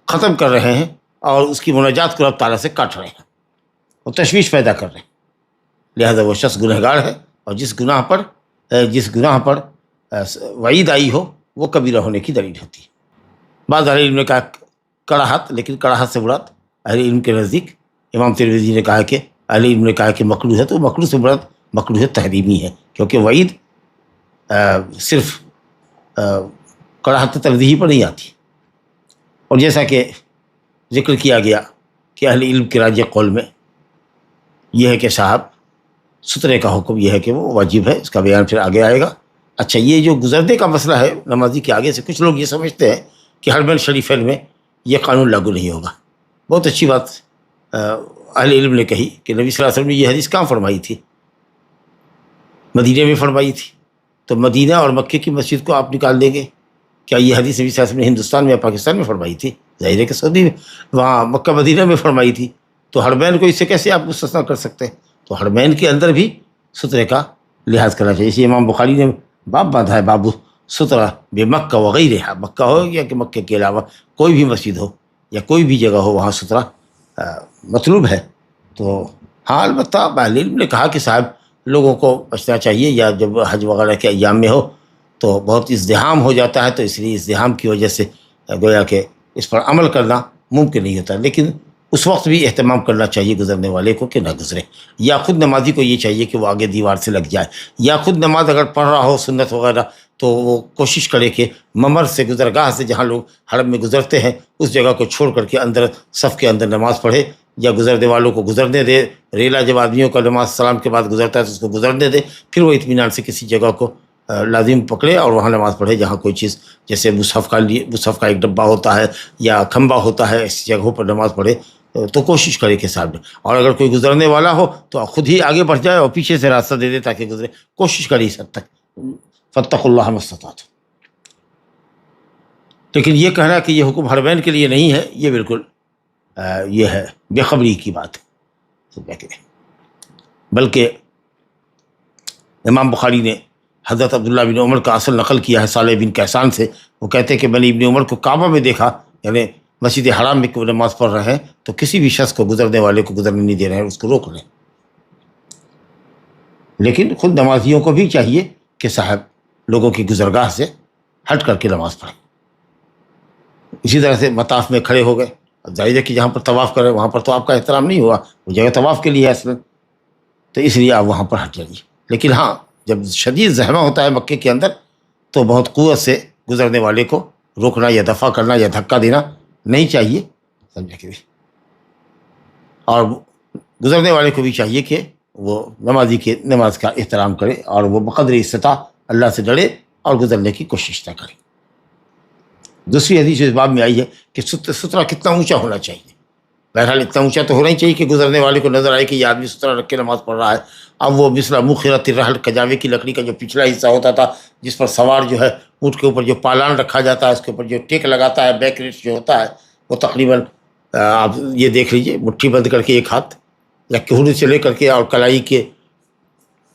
S2: ختم کر رہے ہیں اور اس کی مناجات کو رب تعالیٰ سے کاٹ رہے ہیں اور تشویش پیدا کر رہے ہیں، لہذا وہ شخص گنہگار ہے، اور جس گناہ پر وعید آئی ہو وہ کبیرہ ہونے کی دلیل ہوتی ہے۔ بعض اہل علم نے کہا کراہت، لیکن کراہت سے مراد اہل علم کے نزدیک امام ترمذی نے کہا کہ اہل علم نے کہا کہ مکروہ ہے، تو مکروہ سے مراد مکروہ تحریمی ہے، کیونکہ وعید صرف کراہت تنزیہی پر نہیں آتی، اور جیسا کہ ذکر کیا گیا کہ اہل علم کے راجح قول میں یہ ہے کہ صاحب سترے کا حکم یہ ہے کہ وہ واجب ہے، اس کا بیان پھر آگے آئے گا۔ اچھا، یہ جو گزرنے کا مسئلہ ہے نمازی کے آگے سے، کچھ لوگ یہ سمجھتے ہیں کہ حرمین شریفین میں یہ قانون لاگو نہیں ہوگا۔ بہت اچھی بات اہل علم نے کہی کہ نبی صلی اللہ علیہ وسلم نے یہ حدیث کہاں فرمائی تھی؟ مدینہ میں فرمائی تھی، تو مدینہ اور مکے کی مسجد کو آپ نکال دیں گے؟ کیا یہ حدیث نبی صلی اللہ علیہ وسلم نے ہندوستان میں یا پاکستان میں فرمائی تھی؟ ظاہر ہے کہ سعودی میں، وہاں مکہ مدینہ میں فرمائی تھی، تو حرمین کو اس سے کیسے آپ مستثنیٰ کر سکتے ہیں؟ تو حرمین کے اندر بھی سترے کا لحاظ کرنا چاہیے، اسی امام بخاری نے باب باندھا ہے، باب سترہ بے مکہ وغیرہ، مکہ ہو یا کہ مکے کے علاوہ کوئی بھی مسجد ہو یا کوئی بھی جگہ ہو وہاں سترہ مطلوب ہے۔ تو ہاں، البتہ اہل علم نے کہا کہ صاحب لوگوں کو بچنا چاہیے، یا جب حج وغیرہ کے ایام میں ہو تو بہت ازدحام ہو جاتا ہے، تو اس لیے ازدحام کی وجہ سے گویا کہ اس پر عمل کرنا ممکن نہیں ہوتا، لیکن اس وقت بھی اہتمام کرنا چاہیے گزرنے والے کو کہ نہ گزرے، یا خود نمازی کو یہ چاہیے کہ وہ آگے دیوار سے لگ جائے، یا خود نماز اگر پڑھ رہا ہو سنت وغیرہ تو وہ کوشش کرے کہ ممر سے، گزرگاہ سے، جہاں لوگ حرم میں گزرتے ہیں اس جگہ کو چھوڑ کر کے اندر صف کے اندر نماز پڑھے، یا گزرنے والوں کو گزرنے دے، ریلا جب آدمیوں کا نماز سلام کے بعد گزرتا ہے تو اس کو گزرنے دے، پھر وہ اطمینان سے کسی جگہ کو لازم پکڑے اور وہاں نماز پڑھے جہاں کوئی چیز، جیسے مصحف کا ایک ڈبہ ہوتا ہے یا کھمبا ہوتا ہے، ایسی جگہوں پر نماز پڑھے، تو کوشش کرے کہ سامنے، اور اگر کوئی گزرنے والا ہو تو خود ہی آگے بڑھ جائے اور پیچھے سے راستہ دے دے تاکہ گزرے، کوشش کرے اس حد تک، فاتقوا اللہ ما استطعتم۔ لیکن یہ کہنا کہ یہ حکم حرمین کے لیے نہیں ہے، یہ بالکل یہ ہے بے خبری کی بات ہے، بلکہ امام بخاری نے حضرت عبداللہ بن عمر کا اصل نقل کیا ہے صالح بن کیسان سے، وہ کہتے ہیں کہ میں نے ابن عمر کو کعبہ میں دیکھا، یعنی مسجد حرام میں کہ وہ نماز پڑھ رہے ہیں تو کسی بھی شخص کو، گزرنے والے کو گزرنے نہیں دے رہے ہیں، اس کو روک لیں۔ لیکن خود نمازیوں کو بھی چاہیے کہ صاحب لوگوں کی گزرگاہ سے ہٹ کر کے نماز پڑھیں۔ اسی طرح سے مطاف میں کھڑے ہو گئے، ظاہر ہے کہ جہاں پر طواف کرے وہاں پر تو آپ کا احترام نہیں ہوا، وہ جگہ طواف کے لیے ہے اصلاً، تو اس لیے آپ وہاں پر ہٹ جائیے. لیکن ہاں جب شدید زحمہ ہوتا ہے مکے کے اندر تو بہت قوت سے گزرنے والے کو روکنا یا دفع کرنا یا دھکا دینا نہیں چاہیے، سمجھا کہ. اور گزرنے والے کو بھی چاہیے کہ وہ نمازی کے نماز کا احترام کرے اور وہ بقدر استطاع اللہ سے ڈرے اور گزرنے کی کوشش نہ کرے. دوسری حدیث اس باب میں آئی ہے کہ سترہ کتنا اونچا ہونا چاہیے. بہرحال اتنا اونچا تو ہونا ہی چاہیے کہ گزرنے والے کو نظر آئے کہ یہ آدمی سترہ رکھ کے نماز پڑھ رہا ہے. اب وہ مثلا مخرۃ الرحل، کجاوے کی لکڑی کا جو پچھلا حصہ ہوتا تھا جس پر سوار جو ہے اونٹ کے اوپر جو پالان رکھا جاتا ہے، اس کے اوپر جو ٹیک لگاتا ہے، بیک ریٹ جو ہوتا ہے، وہ تقریباً آپ یہ دیکھ لیجئے مٹھی بند کر کے ایک ہاتھ یا کہوڑے سے لے کر کے اور کلائی کے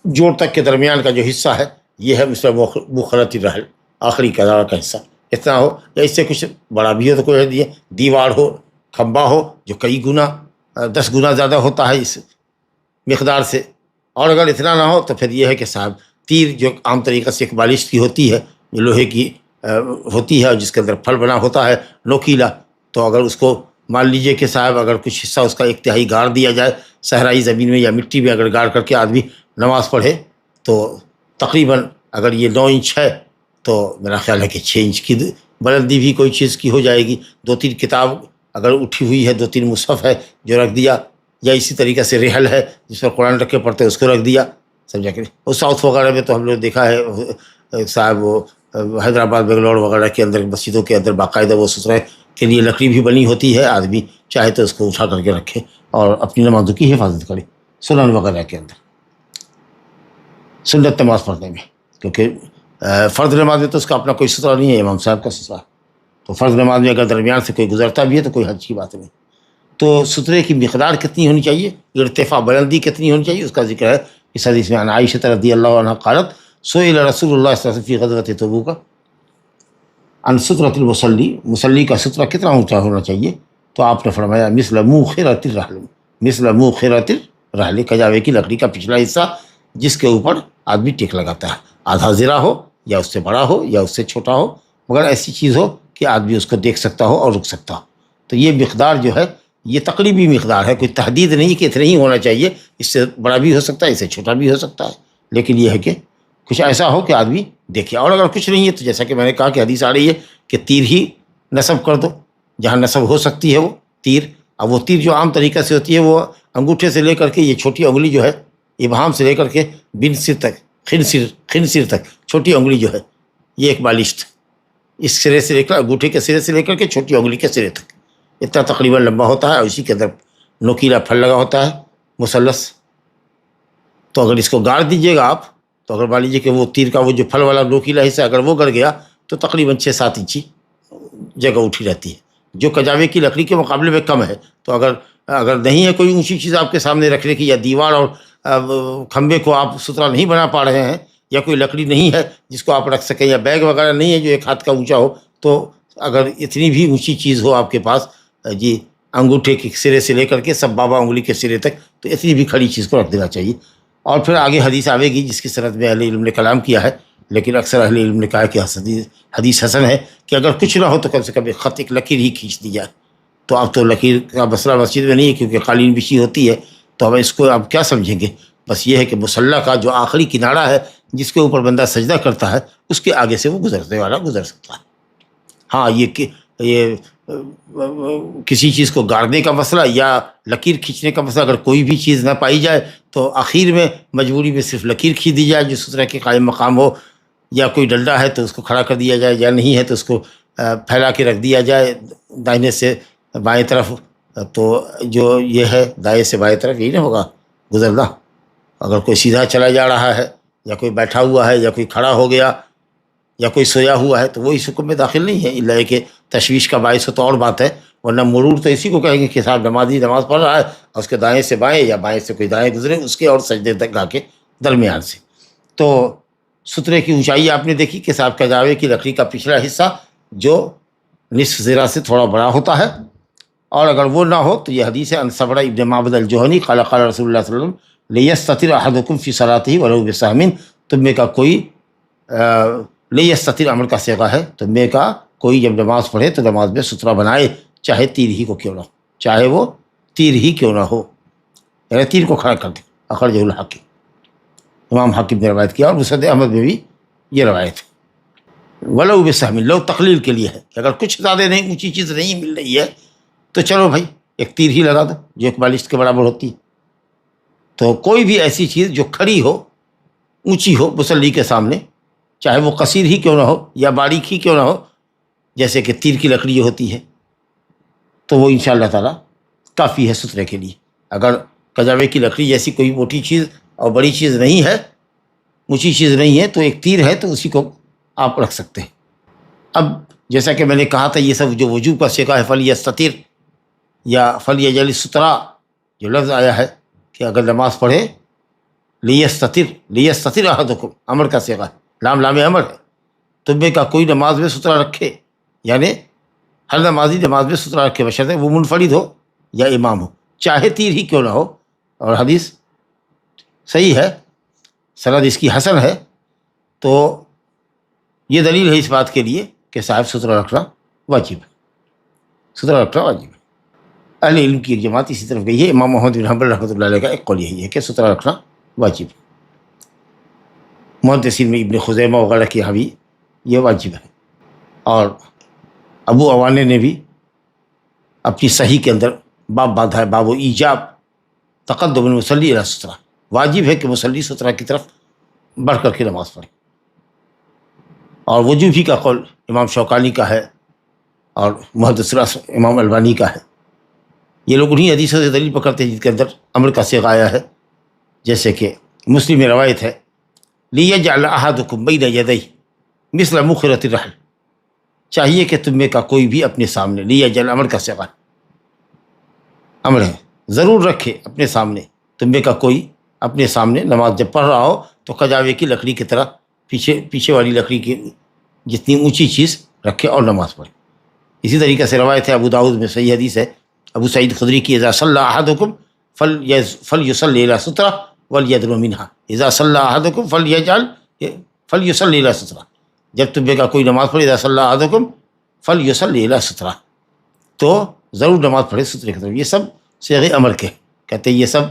S2: جوڑ تک کے درمیان کا جو حصہ ہے یہ ہے مثلا مخرۃ الرحل، آخری کزارہ کا حصہ اتنا ہو، یا اس سے کچھ بڑا بھی ہو تو کوئی دیوار ہو، کھمبا ہو جو کئی گنا 10 گنا زیادہ ہوتا ہے اس مقدار سے. اور اگر اتنا نہ ہو تو پھر یہ ہے کہ صاحب تیر جو عام طریقے سے ایک بالشت کی ہوتی ہے، جو لوہے کی ہوتی ہے اور جس کے اندر پھل بنا ہوتا ہے نوکیلا، تو اگر اس کو مان لیجئے کہ صاحب اگر کچھ حصہ اس کا ایک تہائی گاڑ دیا جائے صحرائی زمین میں یا مٹی میں، اگر گاڑ کر کے آدمی نماز پڑھے تو تقریباً اگر یہ 9 انچ ہے تو میرا خیال ہے کہ 6 انچ کی بلندی بھی کوئی چیز کی ہو جائے گی. 2-3 کتاب اگر اٹھی ہوئی ہے، 2-3 مصحف ہے جو رکھ دیا، یا اسی طریقے سے رحل ہے جس پر قرآن رکھ کے پڑھتے ہیں اس کو رکھ دیا، سمجھا کہ. اور ساؤتھ وغیرہ میں تو ہم لوگ دیکھا ہے صاحب وہ حیدرآباد بنگلور وغیرہ کے اندر مسجدوں کے اندر باقاعدہ وہ سترے کے لیے لکڑی بھی بنی ہوتی ہے. آدمی چاہے تو اس کو اٹھا کر کے رکھے اور اپنی نمازوں کی حفاظت کرے سنن وغیرہ کے اندر، سنت نماز پڑھنے میں. کیونکہ فرض نماز میں تو اس کا اپنا کوئی سترہ نہیں ہے، امام صاحب کا سترہ. تو فرض نماز میں اگر درمیان سے کوئی گزرتا بھی ہے تو کوئی حرج کی بات نہیں. تو سترے کی مقدار کتنی ہونی چاہیے، ارتفاع بلندی کتنی ہونی چاہیے، اس کا ذکر ہے اس حدیث میں. عن عائشہ رضی اللہ عنہا قالت سئل رسول اللہ صلی اللہ علیہ وسلم فی غزوۃ تبوک عن سترۃ المصلی، مصلی کا سترہ کتنا اونچا ہونا چاہیے، تو آپ نے فرمایا مثل موخرۃ الرحل، مثل موخرۃ الرحل، کجاوے کی لکڑی کا پچھلا حصہ جس کے اوپر آدمی ٹیک لگاتا ہے. آدھا زرہ ہو یا اس سے بڑا ہو یا اس سے چھوٹا ہو، مگر ایسی چیز ہو کہ آدمی اس کو دیکھ سکتا ہو اور رک سکتا ہو. تو یہ مقدار جو ہے یہ تقریبی مقدار ہے، کوئی تحدید نہیں کہ اتنا ہی ہونا چاہیے، اس سے بڑا بھی ہو سکتا ہے، اس سے چھوٹا بھی ہو سکتا ہے. لیکن یہ ہے کہ کچھ ایسا ہو کہ آدمی دیکھے. اور اگر کچھ نہیں ہے تو جیسا کہ میں نے کہا کہ حدیث آ رہی ہے کہ تیر ہی نصب کر دو جہاں نصب ہو سکتی ہے وہ تیر. اب وہ تیر جو عام طریقے سے ہوتی ہے وہ انگوٹھے سے لے کر کے یہ چھوٹی انگلی جو ہے ابہام سے لے کر کے بن سر تک، خنسر تک چھوٹی انگلی جو ہے یہ ایک بالشت، اس سرے سے لے کر انگوٹھے کے سرے سے لے کر کے چھوٹی انگلی کے سرے تک اتنا تقریباً لمبا ہوتا ہے، اور اسی کے اندر نوکیلا پھل لگا ہوتا ہے مثلث. تو اگر اس کو گاڑ دیجیے گا آپ تو اگر مان لیجیے کہ وہ تیر کا وہ جو پھل والا نوکیلا حصہ اگر وہ گڑ گیا تو تقریباً 6-7 انچی جگہ اٹھی رہتی ہے، جو کجاوے کی لکڑی کے مقابلے میں کم ہے. تو اگر نہیں ہے کوئی اونچی چیز آپ کے سامنے رکھنے کی، یا دیوار اور کھمبے کو آپ سترا نہیں بنا پا رہے ہیں، یا کوئی لکڑی نہیں ہے جس کو آپ رکھ سکیں، یا بیگ وغیرہ نہیں ہے جو 1 ہاتھ کا اونچا ہو، تو اگر اتنی بھی اونچی چیز ہو آپ کے پاس جی انگوٹھے کے سرے سے لے کر کے سب بابا انگلی کے سرے تک، تو اتنی بھی کھڑی چیز کو رکھ دینا چاہیے. اور پھر آگے حدیث آئے گی جس کی سند میں اہل علم نے کلام کیا ہے، لیکن اکثر اہل علم نے کہا کہ حدیث حسن ہے کہ اگر کچھ نہ ہو تو کم سے کم ایک خط، ایک لکیر ہی کھینچ دی جائے. تو اب تو لکیر کا مسئلہ مسجد میں نہیں ہے کیونکہ قالین بچھی ہوتی ہے، تو اب اس کو آپ کیا سمجھیں گے. بس یہ ہے کہ مصلی کا جو آخری کنارہ ہے جس کے اوپر بندہ سجدہ کرتا ہے اس کے آگے سے وہ گزرنے والا گزر سکتا ہے. ہاں یہ کسی چیز کو گاڑنے کا مسئلہ یا لکیر کھینچنے کا مسئلہ اگر کوئی بھی چیز نہ پائی جائے تو آخر میں مجبوری میں صرف لکیر کھینچ دی جائے جو سترے کے قائم مقام ہو، یا کوئی ڈنڈا ہے تو اس کو کھڑا کر دیا جائے، یا نہیں ہے تو اس کو پھیلا کے رکھ دیا جائے دائنے سے بائیں طرف. تو جو یہ ہے دائیں سے بائیں طرف یہی نہ ہوگا گزرنا. اگر کوئی سیدھا چلا جا رہا ہے، یا کوئی بیٹھا ہوا ہے، یا کوئی کھڑا ہو گیا، یا کوئی سویا ہوا ہے، تو وہ اس حکم میں داخل نہیں ہے، الا کہ تشویش کا باعث ہو تو اور بات ہے. ورنہ مرور تو اسی کو کہیں گے کہ صاحب نمازی نماز پڑھ رہا ہے اور اس کے دائیں سے بائیں یا بائیں سے کوئی دائیں گزرے اس کے اور سجدے تک گا کے درمیان سے. تو سترے کی اونچائی آپ نے دیکھی کہ صاحب کجاوے کی لکڑی کا پچھلا حصہ جو نصف ذرا سے تھوڑا بڑا ہوتا ہے. اور اگر وہ نہ ہو تو یہ حدیث ہے ان صبر ابن معبد الجہنی قال قال رسول اللہ صلی اللہ علیہ وسلم لیستتر احدکم فی صلاته ولو بسہم، تم میں کا کوئی لیستتر امر کا صیغہ ہے، تم میں کا کوئی جب نماز پڑھے تو نماز میں سترہ بنائے، چاہے تیر ہی کو کیوں نہ ہو، چاہے وہ تیر ہی کیوں نہ ہو، یعنی تیر کو کھڑا کر دے. اخرجہ الحاکم، امام حاکم نے روایت کیا، اور مسند احمد میں بھی یہ روایت ہے۔ ولو بسہم، لو تقلیل کے لیے ہے کہ اگر کچھ زیادہ نہیں، اونچی چیز نہیں مل رہی ہے تو چلو بھائی ایک تیر ہی لگا دو جو ایک بالشت کے برابر ہوتی ہے۔ تو کوئی بھی ایسی چیز جو کھڑی ہو، اونچی ہو مصلی کے سامنے، چاہے وہ قصیر ہی کیوں نہ ہو یا باریک ہی کیوں نہ ہو، جیسے کہ تیر کی لکڑی ہوتی ہے، تو وہ انشاءاللہ تعالیٰ کافی ہے سترے کے لیے۔ اگر کجاوے کی لکڑی جیسی کوئی موٹی چیز اور بڑی چیز نہیں ہے، اونچی چیز نہیں ہے، تو ایک تیر ہے تو اسی کو آپ رکھ سکتے ہیں۔ اب جیسا کہ میں نے کہا تھا، یہ سب جو وجوب کا صیغہ ہے، فلیستتر یا فلیجعل السترا، جو لفظ آیا ہے کہ اگر نماز پڑھے، لیستتر احدکم، امر کا صیغہ ہے، لام لام امر ہے، تم میں کا کوئی نماز میں سترا رکھے، یعنی ہر نمازی نماز میں سترا رکھے، بشرطے وہ منفرد ہو یا امام ہو، چاہے تیر ہی کیوں نہ ہو۔ اور حدیث صحیح ہے، سند اس کی حسن ہے، تو یہ دلیل ہے اس بات کے لیے کہ صاحب سترا رکھنا واجب ہے، سترا رکھنا واجب ہے۔ اہل علم کی ایک جماعت اسی طرف گئی ہے، امام محمد بن حنبل رحمۃ اللہ علیہ کا ایک قول یہی ہے کہ سترا رکھنا واجب ہے۔ محدثین میں ابن خزیمہ وغیرہ کے یہاں بھی یہ واجب ہے، اور ابو عوانہ نے بھی اپنی صحیح کے اندر باب باندھا ہے، باب و ایجاب تقدم المصلی الی سترہ، واجب ہے کہ مصلی سترہ کی طرف بڑھ کر کے نماز پڑھے۔ اور وجوب ہی کا قول امام شوکانی کا ہے اور محدث امام البانی کا ہے۔ یہ لوگ انہی حدیثوں سے دلیل پکڑتے ہیں جن کے اندر امر کا صیغہ آیا ہے، جیسے کہ مسلم میں روایت ہے، لیجعل احدکم بین یدیہ مثل مخرۃ الرحل، چاہیے کہ تم میں کا کوئی بھی اپنے سامنے، لیجعل امر کا صیغہ امر ہے، ضرور رکھے اپنے سامنے، تم میں کا کوئی اپنے سامنے نماز جب پڑھ رہا ہو تو کجاوے کی لکڑی کی طرح پیچھے والی لکڑی کی جتنی اونچی چیز رکھے اور نماز پڑھے۔ اسی طریقے سے روایت ہے ابو داؤد میں صحیح حدیث ہے ابو سعید خدری کی، اذا صلی احدکم فلیصلی الی سترہ ولیدنو منہا، اذا صلی احدکم فلیصلی الی سترہ، جب تم میں کا کوئی نماز پڑھے، اذا صلی احدکم فلیصلی الی سترہ، تو ضرور نماز پڑھے سترے کی طرف۔ یہ سب صیغے امر کے، کہتے ہیں یہ سب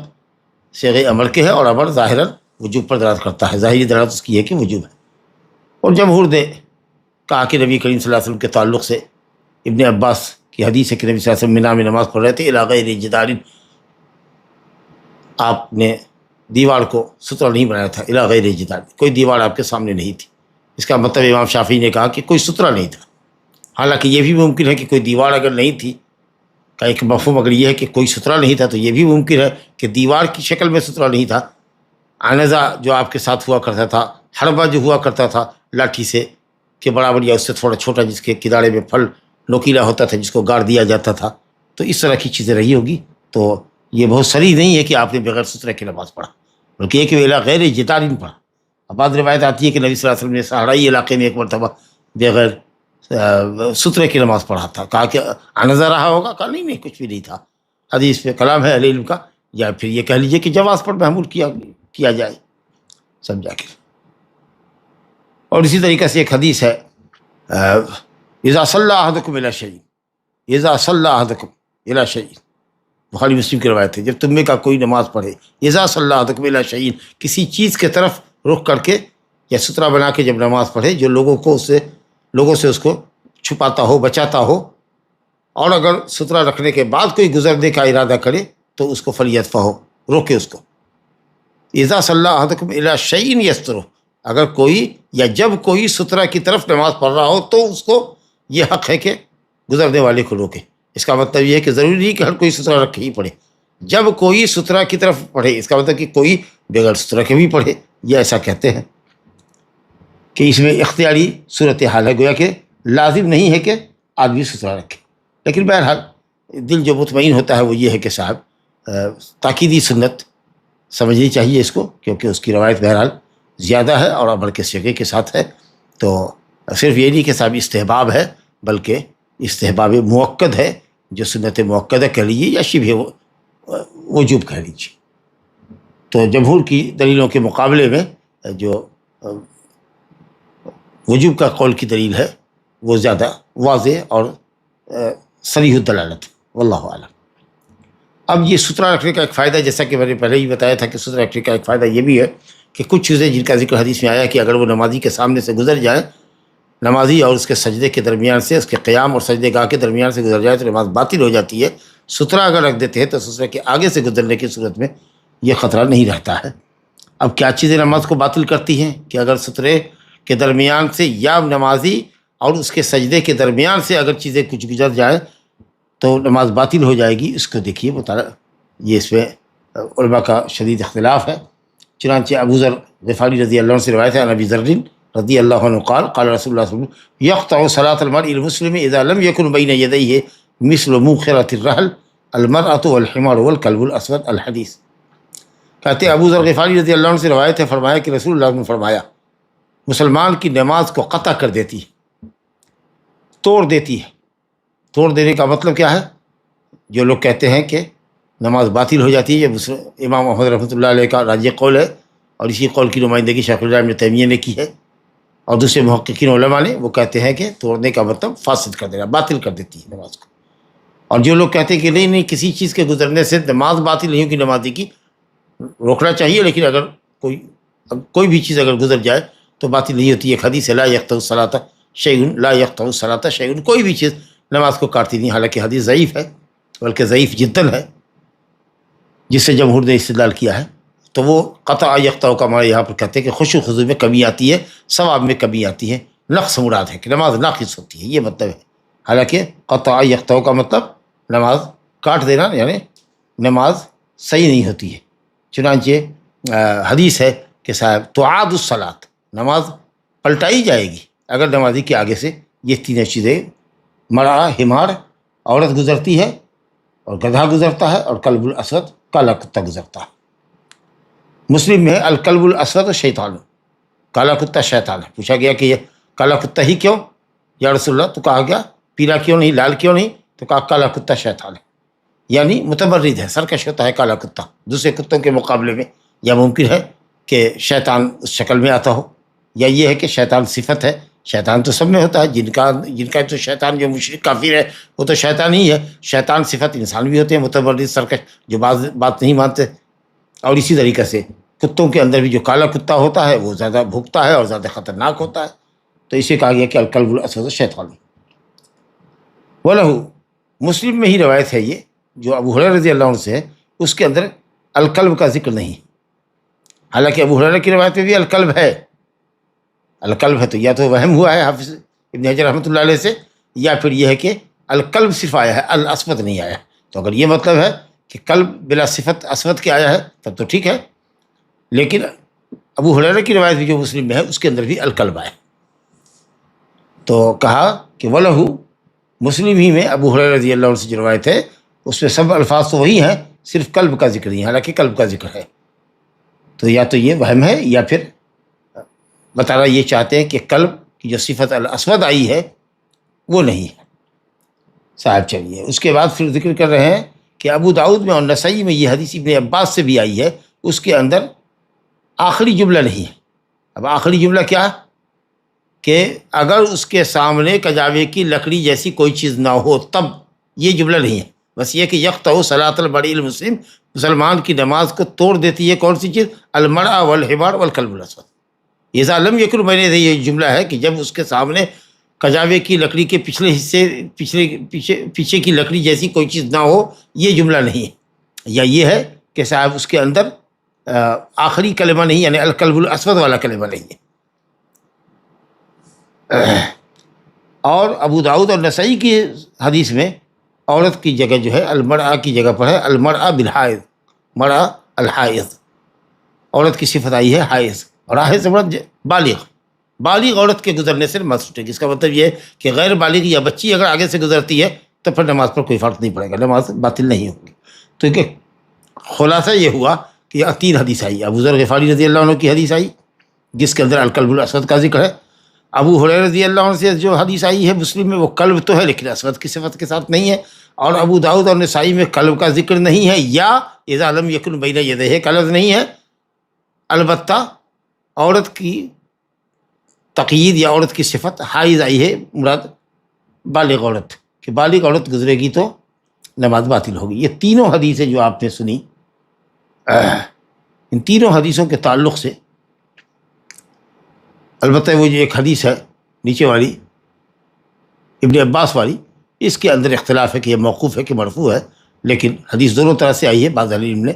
S2: صیغے امر کے ہے، اور امر ظاہراً وجوب پر دلالت کرتا ہے، ظاہری دلالت اس کی ہے کہ وجوب ہے۔ اور جمہور نے کہا کہ نبی کریم صلی اللہ علیہ وسلم کے تعلق سے ابن عباس کی حدیث ہے کہ نبی صلی اللہ علیہ وسلم مینا میں نماز پڑھ رہے تھے، الی غیر جدار، آپ نے دیوار کو سترہ نہیں بنایا تھا، الی غیر جدار، کوئی دیوار آپ کے سامنے نہیں تھی۔ اس کا مطلب امام شافعی نے کہا کہ کوئی سترہ نہیں تھا، حالانکہ یہ بھی ممکن ہے کہ کوئی دیوار اگر نہیں تھی کا ایک مفہوم اگر یہ ہے کہ کوئی سترہ نہیں تھا، تو یہ بھی ممکن ہے کہ دیوار کی شکل میں سترہ نہیں تھا، عنزہ جو آپ کے ساتھ ہوا کرتا تھا، حربہ جو ہوا کرتا تھا لاٹھی سے کہ برابر یا اس سے تھوڑا چھوٹا، جس کے کنارے میں پھل نوکیلا ہوتا تھا، جس کو گاڑ دیا جاتا تھا، تو اس طرح کی چیزیں رہی ہوگی۔ تو یہ بہت صریح نہیں ہے کہ آپ نے بغیر سترے کی نماز پڑھا، بلکہ یہ کہ الی غیر جدار پڑھا۔ اب بعض روایت آتی ہے کہ نبی صلی اللہ علیہ وسلم نے صحرائی علاقے میں ایک مرتبہ بغیر سترے کی نماز پڑھا تھا، کہا کہ عنزہ رہا ہوگا، کہا نہیں کچھ بھی نہیں تھا۔ حدیث پہ کلام ہے اہل علم کا، یا پھر یہ کہہ لیجیے کہ جواز پر محمول کیا جائے سمجھا کے۔ اور اسی طریقے سے ایک حدیث ہے، اذا صلی احدکم الی شیء، اذا صلی احدکم الی شیء، بخاری مسلم کی روایت ہے، جب تم میں کا کوئی نماز پڑھے، اذا صلی احدکم الی شیء، کسی چیز کے طرف رخ کر کے یا سترہ بنا کے جب نماز پڑھے جو لوگوں سے اس کو چھپاتا ہو، بچاتا ہو، اور اگر سترہ رکھنے کے بعد کوئی گزرنے کا ارادہ کرے تو اس کو فلیدفعہ، روکے اس کو۔ اذا صلی احدکم الی شیء یسترہ، اگر کوئی یا جب کوئی سترہ کی طرف نماز پڑھ رہا ہو تو اس کو یہ حق ہے کہ گزرنے والے کو روکے۔ اس کا مطلب یہ ہے کہ ضروری نہیں کہ ہر کوئی سترہ رکھ کے ہی پڑھے، جب کوئی سترہ کی طرف پڑھے، اس کا مطلب کہ کوئی بغیر سترہ کے بھی پڑھے، یہ ایسا کہتے ہیں کہ اس میں اختیاری صورتحال ہے، گویا کہ لازم نہیں ہے کہ آدمی سترہ رکھے، لیکن بہرحال دل جو مطمئن ہوتا ہے وہ یہ ہے کہ صاحب تاکیدی سنت سمجھنی چاہیے اس کو، کیونکہ اس کی روایت بہرحال زیادہ ہے اور امر کے صیغے کے ساتھ ہے، تو صرف یہ نہیں کہ صاحب استحباب ہے، بلکہ استحباب مؤکد ہے، جو سنت مؤکدہ کہہ لیجیے یا شبہ وجوب کہہ لیجیے۔ تو جمہور کی دلیلوں کے مقابلے میں جو وجوب کا قول کی دلیل ہے وہ زیادہ واضح اور صریح الدلالت، واللہ اعلم۔ اب یہ سترہ رکھنے کا ایک فائدہ، جیسا کہ میں نے پہلے ہی بتایا تھا کہ سترہ رکھنے کا ایک فائدہ یہ بھی ہے کہ کچھ چیزیں جن کا ذکر حدیث میں آیا کہ اگر وہ نمازی کے سامنے سے گزر جائے، نمازی اور اس کے سجدے کے درمیان سے، اس کے قیام اور سجدے گاہ کے درمیان سے گزر جائے تو نماز باطل ہو جاتی ہے۔ سترہ اگر رکھ دیتے ہیں تو سترہ کے آگے سے گزرنے کی صورت میں یہ خطرہ نہیں رہتا ہے۔ اب کیا چیزیں نماز کو باطل کرتی ہیں کہ اگر سترے کے درمیان سے یا نمازی اور اس کے سجدے کے درمیان سے اگر چیزیں کچھ گزر جائیں تو نماز باطل ہو جائے گی۔ اس کو دیکھیے یہ اس میں علماء کا شدید اختلاف ہے۔ چنانچہ ابو ذر غفاری رضی اللہ عنہ سے روایت ہے، عن ابی ذر رضی اللہ عنہ قال قال رسول اللہ صلی اللہ علیہ وسلم یقطع صلاة المرء المسلم اذا لم يكن بين يديه مثل موخرة الرحل المرأة والحمار والكلب الاسود الحدیث۔ کہتے ہیں ابو ذر غفاری رضی اللہ عنہ سے روایت ہے، فرمایا کہ رسول اللہ نے فرمایا مسلمان کی نماز کو قطع کر دیتی ہے، توڑ دیتی ہے۔ توڑ دینے کا مطلب کیا ہے؟ جو لوگ کہتے ہیں کہ نماز باطل ہو جاتی ہے، یہ امام احمد رحمۃ اللہ علیہ کا راجح قول ہے، اور اسی قول کی نمائندگی شیخ الاسلام ابن تیمیہ نے کی ہے، اور دوسرے محققین علماء نے، وہ کہتے ہیں کہ توڑنے کا مطلب فاسد کر دینا، باطل کر دیتی ہے نماز کو۔ اور جو لوگ کہتے ہیں کہ نہیں کسی چیز کے گزرنے سے نماز باطل نہیں ہوگی، نمازی کی روکنا چاہیے، لیکن اگر کوئی بھی چیز اگر گزر جائے تو باطل نہیں ہوتی۔ ایک حدیث ہے لا یقطع الصلاۃ شیء، لا یقطع الصلاۃ شیء، کوئی بھی چیز نماز کو کاٹتی نہیں۔ حالانکہ حدیث ضعیف ہے، بلکہ ضعیف جداً ہے، جس سے جمہور نے استدلال کیا ہے۔ تو وہ قطع یقطع کا ہمارے یہاں پر کہتے ہیں کہ خشوع و خضوع میں کمی آتی ہے، ثواب میں کمی آتی ہے، نقص مراد ہے کہ نماز ناقص ہوتی ہے، یہ مطلب ہے۔ حالانکہ قطع یقطع کا مطلب نماز کاٹ دینا، یعنی نماز صحیح نہیں ہوتی ہے۔ چنانچہ حدیث ہے کہ صاحب تعاد الصلاۃ، نماز پلٹائی جائے گی اگر نمازی کے آگے سے یہ تینوں چیزیں، مرأہ حمار عورت گزرتی ہے، اور گدھا گزرتا ہے، اور کلب الاسود کالا کتا گزرتا ہے۔ مسلم میں ہے الکلب الاسود شیطان، کالا کتا شیطان ہے۔ پوچھا گیا کہ یہ کالا کتا ہی کیوں یا رسول اللہ؟ تو کہا گیا پیلا کیوں نہیں، لال کیوں نہیں؟ تو کہا کالا کتا شیطان ہے، یعنی متمرد ہے، سرکش ہوتا ہے کالا کتا دوسرے کتوں کے مقابلے میں۔ یا ممکن ہے کہ شیطان اس شکل میں آتا ہو، یا یہ ہے کہ شیطان صفت ہے۔ شیطان تو سب میں ہوتا ہے، جن کا تو شیطان جو مشرک کافر ہے وہ تو شیطان ہی ہے۔ شیطان صفت انسان بھی ہوتے ہیں، متمرد سرکش، جو بات نہیں مانتے۔ اور اسی طریقے سے کتوں کے اندر بھی جو کالا کتا ہوتا ہے وہ زیادہ بھوکتا ہے اور زیادہ خطرناک ہوتا ہے۔ تو اسے کہا گیا کہ الکلب الاسود شیطان۔ وَلَهُ، مسلم میں ہی روایت ہے یہ جو ابو ہریرہ رضی اللہ عنہ سے ہے، اس کے اندر الکلب کا ذکر نہیں۔ حالانکہ ابو ہریرہ کی روایت میں بھی الکلب ہے، الکلب ہے، تو یا تو وہم ہوا ہے حافظ ابن حجر رحمۃ اللہ علیہ سے، یا پھر یہ ہے کہ الکلب صرف آیا ہے، الاسود نہیں آیا۔ تو اگر یہ مطلب ہے کہ کلب بلا صفت اسود کے آیا ہے تب تو ٹھیک ہے، لیکن ابو ہریرہ کی روایت بھی جو مسلم میں ہے اس کے اندر بھی الکلب آیا۔ تو کہا کہ وَلَهُ، مسلم ہی میں ابو ہریرہ رضی اللہ عنہ سے جو روایت ہے اس میں سب الفاظ تو وہی ہیں، صرف کلب کا ذکر نہیں، حالانکہ کلب کا ذکر ہے۔ تو یا تو یہ وہم ہے، یا پھر بتانا یہ چاہتے ہیں کہ کلب کی جو صفت الاسود آئی ہے وہ نہیں ہے۔ صاحب چلیے اس کے بعد پھر ذکر کر رہے ہیں کہ ابو داؤد میں اور نسائی میں یہ حدیث ابن عباس سے بھی آئی ہے، اس کے اندر آخری جملہ نہیں ہے۔ اب آخری جملہ کیا؟ کہ اگر اس کے سامنے کجاوے کی لکڑی جیسی کوئی چیز نہ ہو تب، یہ جملہ نہیں ہے۔ بس یہ کہ یقطع صلاۃ المرء المسلم، مسلمان کی نماز کو توڑ دیتی ہے کون سی چیز؟ المرأہ والحمار والکلب الاسود۔ اذا لم یکن بین یدیہ، یہ جملہ ہے کہ جب اس کے سامنے کجاوے کی لکڑی کے پچھلے حصے پیچھے کی لکڑی جیسی کوئی چیز نہ ہو، یہ جملہ نہیں ہے۔ یا یہ ہے کہ صاحب اس کے اندر آخری کلمہ نہیں، یعنی الکلب الاسود والا کلمہ نہیں ہے۔ اور ابو داؤد اور نسائی کی حدیث میں عورت کی جگہ جو ہے المرأہ کی جگہ پر ہے المرأہ بالحائض، مرأہ الحائض، عورت کی صفت آئی ہے حائض، اور حائض بالغ عورت کے گزرنے سے نماز چھوٹے گی۔ اس کا مطلب یہ ہے کہ غیر بالغ یا بچی اگر آگے سے گزرتی ہے تو پھر نماز پر کوئی فرق نہیں پڑے گا، نماز باطل نہیں ہوگی۔ تو کہ خلاصہ یہ ہوا کہ یہ 3 حدیث آئی۔ ابو ذر غفاری رضی اللہ عنہ کی حدیث آئی جس کے اندر الکلب الاسود کا ذکر ہے۔ ابو ہریرہ رضی اللہ عنہ سے جو حدیث آئی ہے مسلم میں، وہ کلب تو ہے لیکن اسود کی صفت کے ساتھ نہیں ہے۔ اور ابو داؤد اور نسائی میں کلب کا ذکر نہیں ہے، یا اذا لم یکن بین یدیہ کا لفظ نہیں ہے۔ البتہ عورت کی تقیید یا عورت کی صفت حائض آئی ہے، مراد بالغ عورت، کہ بالغ عورت گزرے گی تو نماز باطل ہوگی۔ یہ تینوں حدیثیں جو آپ نے سنی، ان تینوں حدیثوں کے تعلق سے البتہ وہ جو ایک حدیث ہے نیچے والی ابن عباس والی، اس کے اندر اختلاف ہے کہ یہ موقوف ہے کہ مرفوع ہے، لیکن حدیث دونوں طرح سے آئی ہے۔ بعض علم نے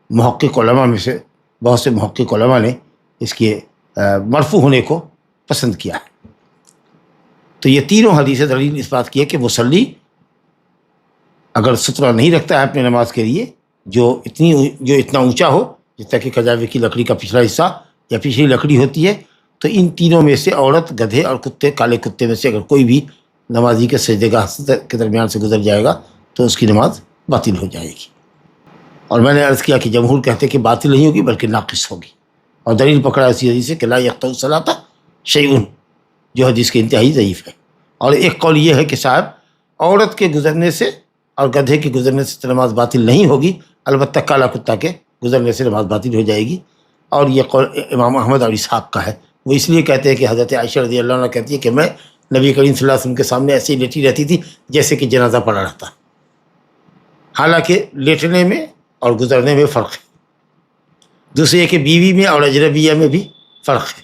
S2: محقق علماء میں سے بہت سے محقق علماء نے اس کے مرفوع ہونے کو پسند کیا ہے۔ تو یہ تینوں حدیثیں دلیل اس بات کی ہے کہ مصلی اگر سترہ نہیں رکھتا ہے اپنے نماز کے لیے جو اتنا اونچا ہو، جس طرح کہ کھجاوے کی لکڑی کا پچھلا حصہ یا پچھلی لکڑی ہوتی ہے، تو ان تینوں میں سے عورت، گدھے اور کتے، کالے کتے میں سے اگر کوئی بھی نمازی کے سجدے گاہ کے درمیان سے گزر جائے گا تو اس کی نماز باطل ہو جائے گی۔ اور میں نے عرض کیا کہ جمہور کہتے ہیں کہ باطل نہیں ہوگی بلکہ ناقص ہوگی، اور دلیل پکڑا اسی حدیث سے کہ لا یقطع الصلاۃ شیء، جو حدیث کے انتہائی ضعیف ہے۔ اور ایک قول یہ ہے کہ صاحب عورت کے گزرنے سے اور گدھے کے گزرنے سے نماز باطل نہیں ہوگی، البتہ کالا کتا کے گزرنے سے نماز باطل ہو جائے گی۔ اور یہ قول امام احمد اور اسحاق کا ہے۔ وہ اس لیے کہتے ہیں کہ حضرت عائشہ رضی اللہ عنہ کہتی ہے کہ میں نبی کریم صلی اللہ علیہ وسلم کے سامنے ایسی لیٹی رہتی تھی جیسے کہ جنازہ پڑا رہتا۔ حالانکہ لیٹنے میں اور گزرنے میں فرق ہے، دوسرے یہ کہ بیوی میں اور اجنبیہ میں بھی فرق ہے۔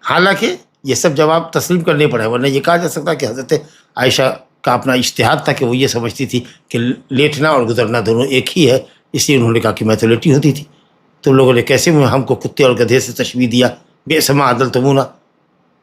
S2: حالانکہ یہ سب جواب تسلیم کرنے پڑے، ورنہ یہ کہا جا سکتا کہ حضرت عائشہ کا اپنا اجتہاد تھا کہ وہ یہ سمجھتی تھی کہ لیٹنا اور گزرنا دونوں ایک ہی ہے، اس لیے انہوں نے کہا کہ میں تو لیٹی ہوتی تھی۔ تو لوگوں نے کیسے ہم کو کتے اور گدھے سے تشبیہ دیا، بئس ما عدلتمونا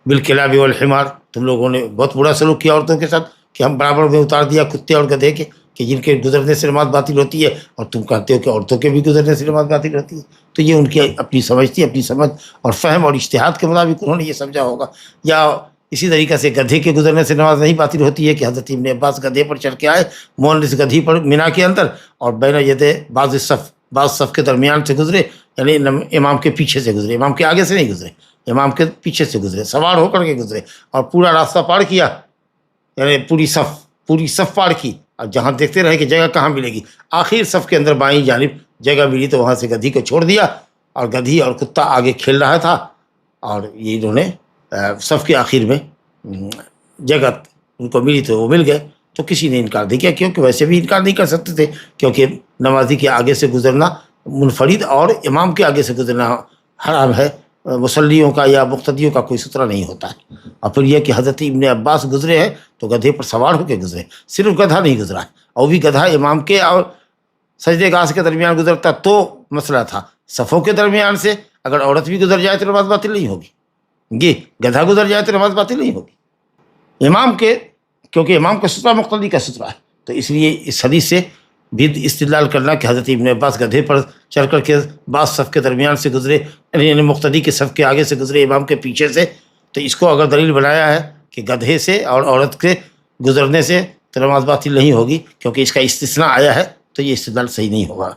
S2: بالکلاب والحمار، تم لوگوں نے بہت برا سلوک کیا عورتوں کے ساتھ کہ ہم برابر میں اتار دیا کتے اور گدھے کے، کہ جن کے گزرنے سے نماز باطل ہوتی ہے، اور تم کہتے ہو کہ عورتوں کے بھی گزرنے سے نماز باطل ہوتی ہے۔ تو یہ ان کی اپنی سمجھ تھی، اپنی سمجھ اور فہم اور اجتہاد کے مطابق انہوں نے یہ سمجھا ہوگا۔ یا اسی طریقے سے گدھے کے گزرنے سے نماز نہیں باطل ہوتی ہے کہ حضرت ابن عباس گدھے پر چڑھ کے آئے، مؤنث گدھی پر مینا کے اندر، اور بین یدے بعض صف کے درمیان سے گزرے، یعنی امام کے پیچھے سے گزرے، امام کے آگے سے نہیں گزرے، امام کے پیچھے سے گزرے، سوار ہو کر کے گزرے، اور پورا راستہ پار کیا، یعنی پوری صف پار کی، اور جہاں دیکھتے رہے کہ جگہ کہاں ملے گی، آخر صف کے اندر بائیں جانب جگہ ملی تو وہاں سے گدھی کو چھوڑ دیا، اور گدھی اور کتا آگے کھیل رہا تھا، اور یہ انہوں نے صف کے آخر میں جگہ ان کو ملی تو وہ مل گئے۔ تو کسی نے انکار نہیں کیا، کیونکہ ویسے بھی انکار نہیں کر سکتے تھے، کیونکہ نمازی کے آگے سے گزرنا منفرد اور امام کے آگے سے گزرنا حرام ہے، مصلیوں کا یا مقتدیوں کا کوئی سترہ نہیں ہوتا ہے۔ اور پھر یہ کہ حضرت ابن عباس گزرے ہیں تو گدھے پر سوار ہو کے گزرے، صرف گدھا نہیں گزرا ہے، اور بھی گدھا امام کے اور سجدے گاہ کے درمیان گزرتا تو مسئلہ تھا، صفوں کے درمیان سے اگر عورت بھی گزر جائے تو نماز باطل نہیں ہوگی، یہ گدھا گزر جائے تو نماز باطل نہیں ہوگی امام کے، کیونکہ امام کا سترہ مقتدی کا سترہ ہے۔ تو اس لیے اس حدیث سے بھی استدلال کرنا کہ حضرت ابن عباس گدھے پر چڑھ کر کے بعض صف کے درمیان سے گزرے، یعنی مقتدی کے صف کے آگے سے گزرے امام کے پیچھے سے، تو اس کو اگر دلیل بنایا ہے کہ گدھے سے اور عورت کے گزرنے سے تو نماز باطل نہیں ہوگی کیونکہ اس کا استثناء آیا ہے، تو یہ استدلال صحیح نہیں ہوگا۔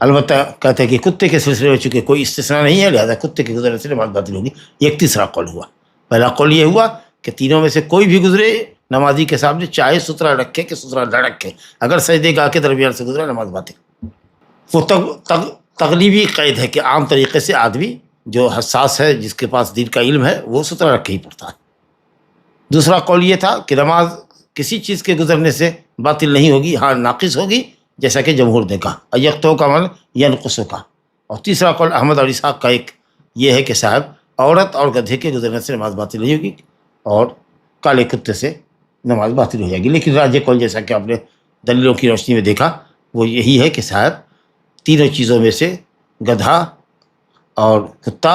S2: البتہ کہتے ہیں کہ کتے کے سلسلے میں چونکہ کوئی استثناء نہیں ہے، لہذا کتے کے گزرنے سے نماز باطل ہوگی۔ یہ ایک تیسرا قول ہوا۔ پہلا قول یہ ہوا کہ تینوں میں سے کوئی بھی گزرے نمازی کے سامنے، چاہے سترہ رکھے کہ سترہ نہ رکھے، اگر سجدے گاہ کے درمیان سے گزرا نماز باطل۔ وہ تغلیبی قید ہے کہ عام طریقے سے آدمی جو حساس ہے، جس کے پاس دین کا علم ہے، وہ سترہ رکھے ہی پڑتا ہے۔ دوسرا قول یہ تھا کہ نماز کسی چیز کے گزرنے سے باطل نہیں ہوگی، ہاں ناقص ہوگی، جیسا کہ جمہور نے کہا، ایقتو کا من ینقصو کا۔ اور تیسرا قول احمد اور اسحاق کا ایک یہ ہے کہ صاحب عورت اور گدھے کے گزرنے سے نماز باطل نہیں ہوگی، اور کالے کتے سے نماز باطل ہو جائے گی۔ لیکن راجح قول جیسا کہ آپ نے دلیلوں کی روشنی میں دیکھا وہ یہی ہے کہ صاحب تینوں چیزوں میں سے گدھا اور کتا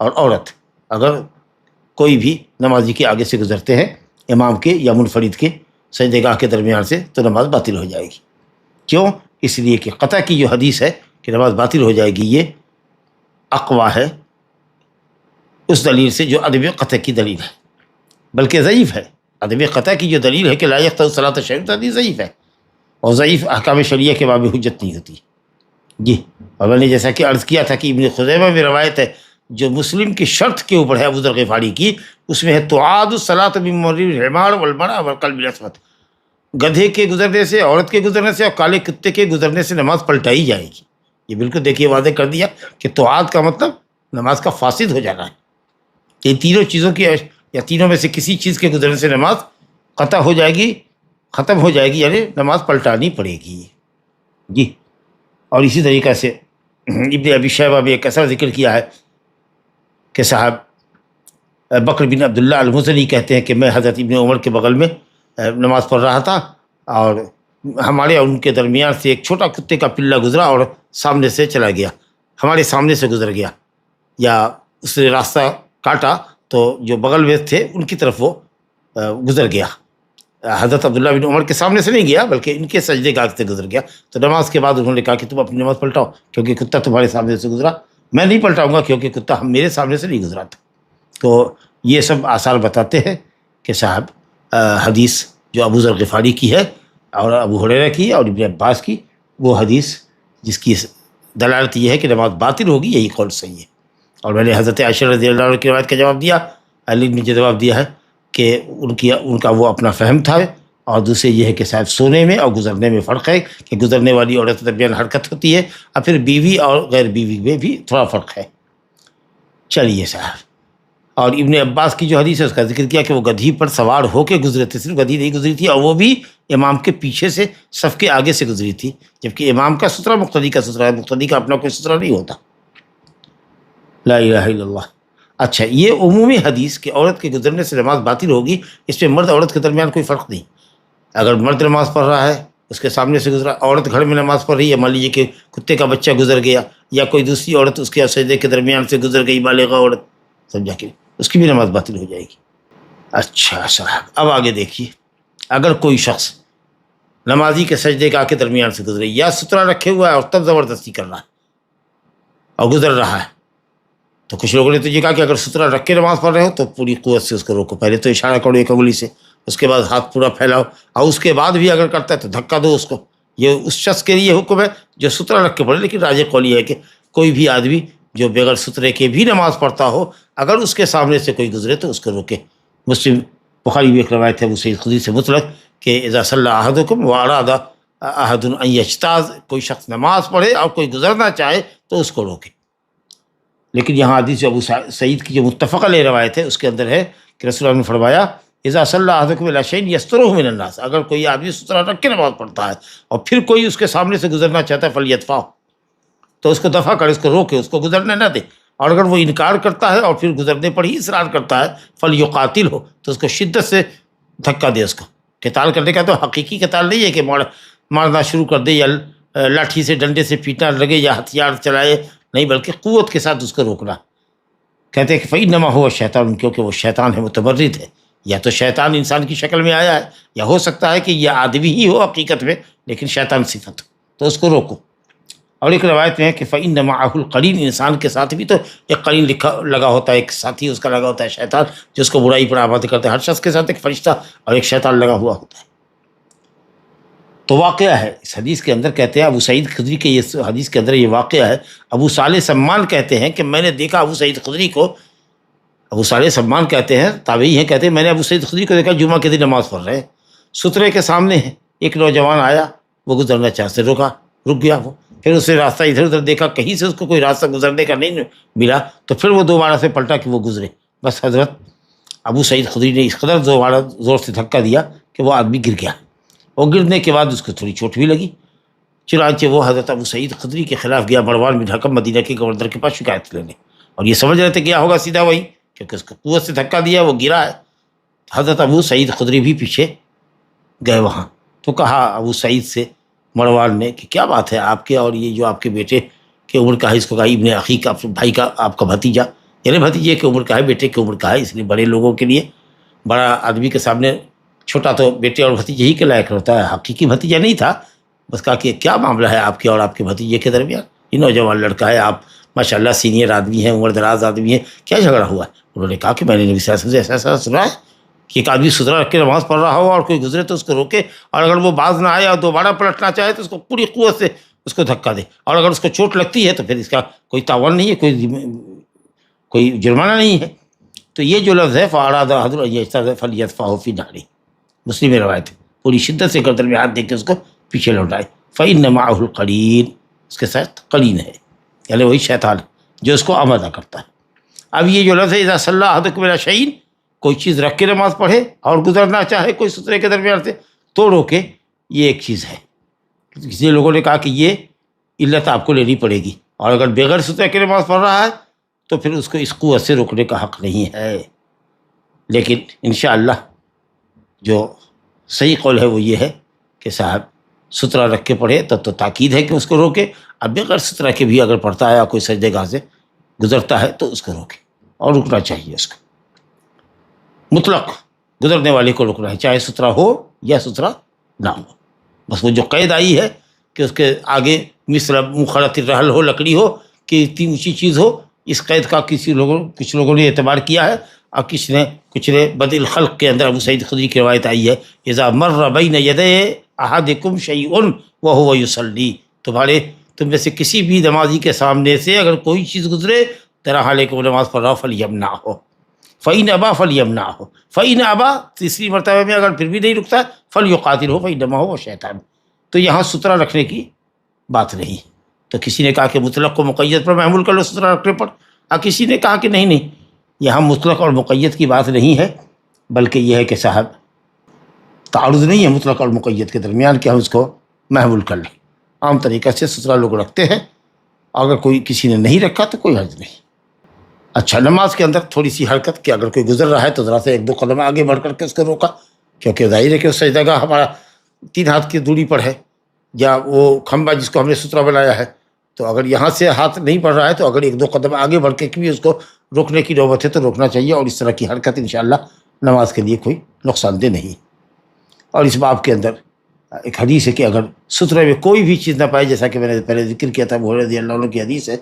S2: اور عورت اگر کوئی بھی نمازی کے آگے سے گزرتے ہیں، امام کے یا منفرد کے سجدے گاہ کے درمیان سے، تو نماز باطل ہو جائے گی۔ کیوں؟ اس لیے کہ قطع کی جو حدیث ہے کہ نماز باطل ہو جائے گی، یہ اقوا ہے اس دلیل سے جو عدم قطع کی دلیل ہے، بلکہ ضعیف ہے۔ عدم قطع کی جو دلیل ہے کہ لا یقطع الصلاۃ شیء، حدیث ضعیف ہے، اور ضعیف احکام شریعہ کے باب حجت نہیں ہوتی۔ جی، اور میں نے جیسا کہ عرض کیا تھا کہ ابن خزیمہ میں روایت ہے جو مسلم کی شرط کے اوپر ہے، ابو ذر غفاری کی، اس میں ہے تعاد الصلاۃ بممر الحمار والمرأۃ والقلب الاسود، گدھے کے گزرنے سے، عورت کے گزرنے سے اور کالے کتے کے گزرنے سے نماز پلٹائی جائے گی۔ یہ بالکل دیکھیے واضح کر دیا کہ تعاد کا مطلب نماز کا فاسد ہو جانا ہے، کہ تینوں چیزوں کی یا تینوں میں سے کسی چیز کے گزرنے سے نماز قطع ہو جائے گی، ختم ہو جائے گی، یعنی نماز پلٹانی پڑے گی جی۔ اور اسی طریقے سے ابن ابی شیبہ بھی ایک ایسا ذکر کیا ہے کہ صاحب بکر بن عبداللہ المزنی کہتے ہیں کہ میں حضرت ابن عمر کے بغل میں نماز پڑھ رہا تھا، اور ہمارے اور ان کے درمیان سے ایک چھوٹا کتے کا پلہ گزرا اور سامنے سے چلا گیا، ہمارے سامنے سے گزر گیا، یا اس نے راستہ کاٹا تو جو بغل میں تھے ان کی طرف وہ گزر گیا۔ حضرت عبداللہ بن عمر کے سامنے سے نہیں گیا بلکہ ان کے سجدے گاہ سے گزر گیا۔ تو نماز کے بعد انہوں نے کہا کہ تم اپنی نماز پلٹاؤ کیونکہ کتا تمہارے سامنے سے گزرا، میں نہیں پلٹاؤں گا کیونکہ کتا میرے سامنے سے نہیں گزرا تھا۔ تو یہ سب آثار بتاتے ہیں کہ صاحب حدیث جو ابو ذر غفاری کی ہے اور ابو ہریرہ کی اور ابن عباس کی، وہ حدیث جس کی دلالت یہ ہے کہ نماز باطل ہوگی، یہی قول صحیح ہے۔ اور میں نے حضرت عائشہ رضی اللہ عنہ کی روایت کا جواب دیا، علی نے جو جواب دیا ہے کہ ان کا وہ اپنا فہم تھا، اور دوسرے یہ ہے کہ صاحب سونے میں اور گزرنے میں فرق ہے کہ گزرنے والی عورت کے درمیان حرکت ہوتی ہے، اور پھر بیوی اور غیر بیوی میں بھی تھوڑا فرق ہے۔ چلیے صاحب، اور ابن عباس کی جو حدیث ہے اس کا ذکر کیا کہ وہ گدھی پر سوار ہو کے گزرے تھے، صرف گدھی نہیں گزری تھی، اور وہ بھی امام کے پیچھے سے صف کے آگے سے گزری تھی، جبکہ امام کا سترہ مقتدی کا سترہ ہے، مقتدی کا اپنا کوئی سترہ نہیں ہوتا۔ لا الہ الا اللہ۔ اچھا، یہ عمومی حدیث کہ عورت کے گزرنے سے نماز باطل ہوگی، اس میں مرد عورت کے درمیان کوئی فرق نہیں۔ اگر مرد نماز پڑھ رہا ہے اس کے سامنے سے گزرا، عورت گھر میں نماز پڑھ رہی ہے، مان لیجیے کہ کتے کا بچہ گزر گیا یا کوئی دوسری عورت اس کے سجدے کے درمیان سے گزر گئی، بالغہ عورت، سمجھا کہ اس کی بھی نماز باطل ہو جائے گی۔ اچھا صاحب، اب آگے دیکھیے، اگر کوئی شخص نمازی کے سجدے گاہ کے درمیان سے گزرے یا سترہ رکھے ہوا ہے اور تب زبردستی کر رہا ہے اور گزر رہا ہے، تو کچھ لوگوں نے تو یہ کہا کہ اگر سترہ رکھ کے نماز پڑھ رہے ہو تو پوری قوت سے اس کو روکو، پہلے تو اشارہ کرو ایک انگلی سے، اس کے بعد ہاتھ پورا پھیلاؤ، اور اس کے بعد بھی اگر کرتا ہے تو دھکا دو اس کو۔ یہ اس شخص کے لیے حکم ہے جو سترہ رکھ کے پڑھے، لیکن راجح قول یہ ہے کہ کوئی بھی آدمی جو بغیر سترے کے بھی نماز پڑھتا ہو، اگر اس کے سامنے سے کوئی گزرے تو اس کو روکے۔ مسلم بخاری میں ایک روایت ہے ابو سعید خدری سے مطلق کہ اذا صلی احدکم واراد احد ان یجتاز، کوئی شخص نماز پڑھے اور کوئی گزرنا چاہے تو اس کو روکے۔ لیکن یہاں حدیث جو ابو سعید کی جو متفق علیہ روایت ہے اس کے اندر ہے کہ رسول اللہ نے فرمایا اذا صلی احدکم الی شیء یسترہ من الناس، اگر کوئی آدمی سترہ رکھ کے نماز پڑھتا ہے اور پھر کوئی اس کے سامنے سے گزرنا چاہتا ہے فلیدفعہ، تو اس کو دفع کرے، اس کو روکے، اس کو گزرنے نہ دے۔ اور اگر وہ انکار کرتا ہے اور پھر گزرنے پر ہی اصرار کرتا ہے فلیقاتل ہو، تو اس کو شدت سے دھکا دے۔ اس کو قتال کرنے کا تو حقیقی قتال نہیں ہے کہ مارنا شروع کر دے یا لاٹھی سے ڈنڈے سے پیٹنا لگے یا ہتھیار چلائے، نہیں، بلکہ قوت کے ساتھ اس کو روکنا۔ کہتے ہیں کہ فإنما هو الشیطان، کیونکہ وہ شیطان ہے، متمرد ہے، یا تو شیطان انسان کی شکل میں آیا ہے، یا ہو سکتا ہے کہ یہ آدمی ہی ہو حقیقت میں لیکن شیطان صفت ہو، تو اس کو روکو۔ اور ایک روایت میں ہے کہ فإن معه القرین، انسان کے ساتھ بھی تو ایک قرین لگا ہوتا ہے، ایک ساتھی اس کا لگا ہوتا ہے شیطان، جو اس کو برائی پر آمادہ کرتا ہے۔ ہر شخص کے ساتھ ایک فرشتہ اور ایک شیطان لگا ہوا ہوتا ہے۔ تو واقعہ ہے اس حدیث کے اندر، کہتے ہیں ابو سعید خدری کے یہ حدیث کے اندر یہ واقعہ ہے۔ ابو صالح سمان کہتے ہیں کہ میں نے دیکھا ابو سعید خدری کو، ابو صالح سمان کہتے ہیں، تابعی ہیں، کہتے ہیں میں نے ابو سعید خدری کو دیکھا جمعہ کے دن نماز پڑھ رہے ہیں، سترے کے سامنے ہیں، ایک نوجوان آیا، وہ گزرنا چاہتے، رک گیا وہ، پھر اس نے راستہ ادھر ادھر دیکھا، کہیں سے اس کو کوئی راستہ گزرنے کا نہیں ملا، تو پھر وہ دوبارہ سے پلٹا کہ وہ گزرے۔ بس حضرت ابو سعید خدری نے اس قدر دوبارہ زور سے دھکا دیا کہ وہ آدمی گر گیا، اور گرنے کے بعد اس کو تھوڑی چوٹ بھی لگی۔ چنانچہ وہ حضرت ابو سعید خدری کے خلاف گیا مروان بن حکم، مدینہ کے گورنر کے پاس شکایت لینے، اور یہ سمجھ رہے تھے کیا ہوگا سیدھا وہی، کیونکہ اس کو قوت سے دھکا دیا، وہ گرا ہے۔ حضرت ابو سعید خدری بھی پیچھے گئے وہاں، تو کہا ابو سعید سے مروان نے کہ کیا بات ہے آپ کے اور یہ جو آپ کے بیٹے کی عمر کا ہے، اس کو کہا ابن اخی کا، بھائی کا، آپ کا بھتیجا، یعنی بھتیجے کی عمر کا ہے، بیٹے کی عمر کا ہے، اس لیے بڑے لوگوں کے لیے، بڑا آدمی کے سامنے چھوٹا تو بیٹے اور بھتیجے ہی کے لائق ہوتا ہے، حقیقی بھتیجا نہیں تھا۔ بس کہا کہ کیا معاملہ ہے آپ کے اور آپ کے بھتیجے کے درمیان، یہ نوجوان لڑکا ہے، آپ ماشاءاللہ سینئر آدمی ہیں، عمر دراز آدمی ہیں، کیا جھگڑا ہوا ہے؟ انہوں نے کہا کہ میں نے نبی صلی اللہ علیہ وسلم سے ایسا سنا ہے کہ ایک آدمی سترہ رکھ کے نماز پڑھ رہا ہو اور کوئی گزرے تو اس کو روکے، اور اگر وہ باز نہ آئے اور دوبارہ پلٹنا چاہے تو اس کو پوری قوت سے اس کو دھکا دے، اور اگر اس کو چوٹ لگتی ہے تو پھر اس کا کوئی تاوان نہیں ہے، کوئی جرمانہ نہیں ہے۔ تو یہ جو لفظ ہے فَأَرَادَ أَحَدٌ أَن يَجْتَازَ فَلْيَدْفَعْهُ فِي نَحْرِهِ، مسلم میں روایت ہے، پوری شدت سے گردن میں ہاتھ دے کے اس کو پیچھے لوٹائے۔ فَإِنَّ مَعَهُ الْقَرِينَ، اس کے ساتھ قرین ہے، یعنی وہی شیطان ہے جو اس کو آمادہ کرتا ہے۔ اب یہ جو لفظ ہے اذا صلی احدکم الی شیء، کوئی چیز رکھ کے نماز پڑھے اور گزرنا چاہے کوئی سترے کے درمیان سے، تو روکے، یہ ایک چیز ہے۔ کسی لوگوں نے کہا کہ یہ علت آپ کو لینی پڑے گی، اور اگر بغیر سترے کے نماز پڑھ رہا ہے تو پھر اس کو اس قوت سے روکنے کا حق نہیں ہے۔ لیکن انشاءاللہ جو صحیح قول ہے وہ یہ ہے کہ صاحب سترہ رکھ کے پڑھے تو تاکید ہے کہ اس کو روکے، اب بغیر سترہ کے بھی اگر پڑھتا ہے یا کوئی سجدے گاہ سے گزرتا ہے تو اس کو روکے، اور رکنا چاہیے اس کو، مطلق گزرنے والے کو رکنا ہے، چاہے سترہ ہو یا سترہ نہ ہو۔ بس وہ جو قید آئی ہے کہ اس کے آگے مثل مخلط الرحل ہو، لکڑی ہو کہ اتنی اونچی چیز ہو، اس قید کا کچھ لوگوں نے اعتبار کیا ہے، اور کچھ نے بدء الخلق کے اندر ابو سعید خدری کی روایت آئی ہے، اذا مر بین یدی احدکم شیء وهو یصلی، تم میں سے کسی بھی نمازی کے سامنے سے اگر کوئی چیز گزرے تیرا حال ہے کہ وہ نماز پڑھ رہا ہو، فلیمنعہ، فإن ابا فلیمنعہ، فإن ابا تیسری مرتبہ میں اگر پھر بھی نہیں رکتا فلیقاتلہ فإنما هو شیطان۔ تو یہاں سترہ رکھنے کی بات نہیں۔ تو کسی نے کہا کہ مطلق کو مقید پر محمول کر لو سترہ رکھنے پر، اور کسی نے کہا کہ نہیں، یہاں مطلق اور مقید کی بات نہیں ہے، بلکہ یہ ہے کہ صاحب تعارض نہیں ہے مطلق اور مقید کے درمیان کہ ہم اس کو محمول کر لیں۔ عام طریقہ سے سترہ لوگ رکھتے ہیں، اگر کوئی کسی نے نہیں رکھا تو کوئی حرج نہیں۔ اچھا، نماز کے اندر تھوڑی سی حرکت کہ اگر کوئی گزر رہا ہے تو ذرا سے ایک دو قدم آگے بڑھ کر کے اس کو روکا، کیونکہ ظاہر ہے کہ اس سجدہ گاہ ہمارا 3 ہاتھ کی دوری پر ہے، یا وہ کھمبا جس کو ہم نے سترہ بنایا ہے، تو اگر یہاں سے ہاتھ نہیں پڑ رہا ہے تو اگر ایک دو قدم آگے بڑھ کے بھی اس کو روکنے کی نوبت ہے تو روکنا چاہیے، اور اس طرح کی حرکت انشاءاللہ نماز کے لیے کوئی نقصان دہ نہیں۔ اور اس باب کے اندر ایک حدیث ہے کہ اگر سترے میں کوئی بھی چیز نہ پائے، جیسا کہ میں نے پہلے ذکر کیا تھا، ابو ہریرہ رضی اللہ عنہ کی حدیث ہے،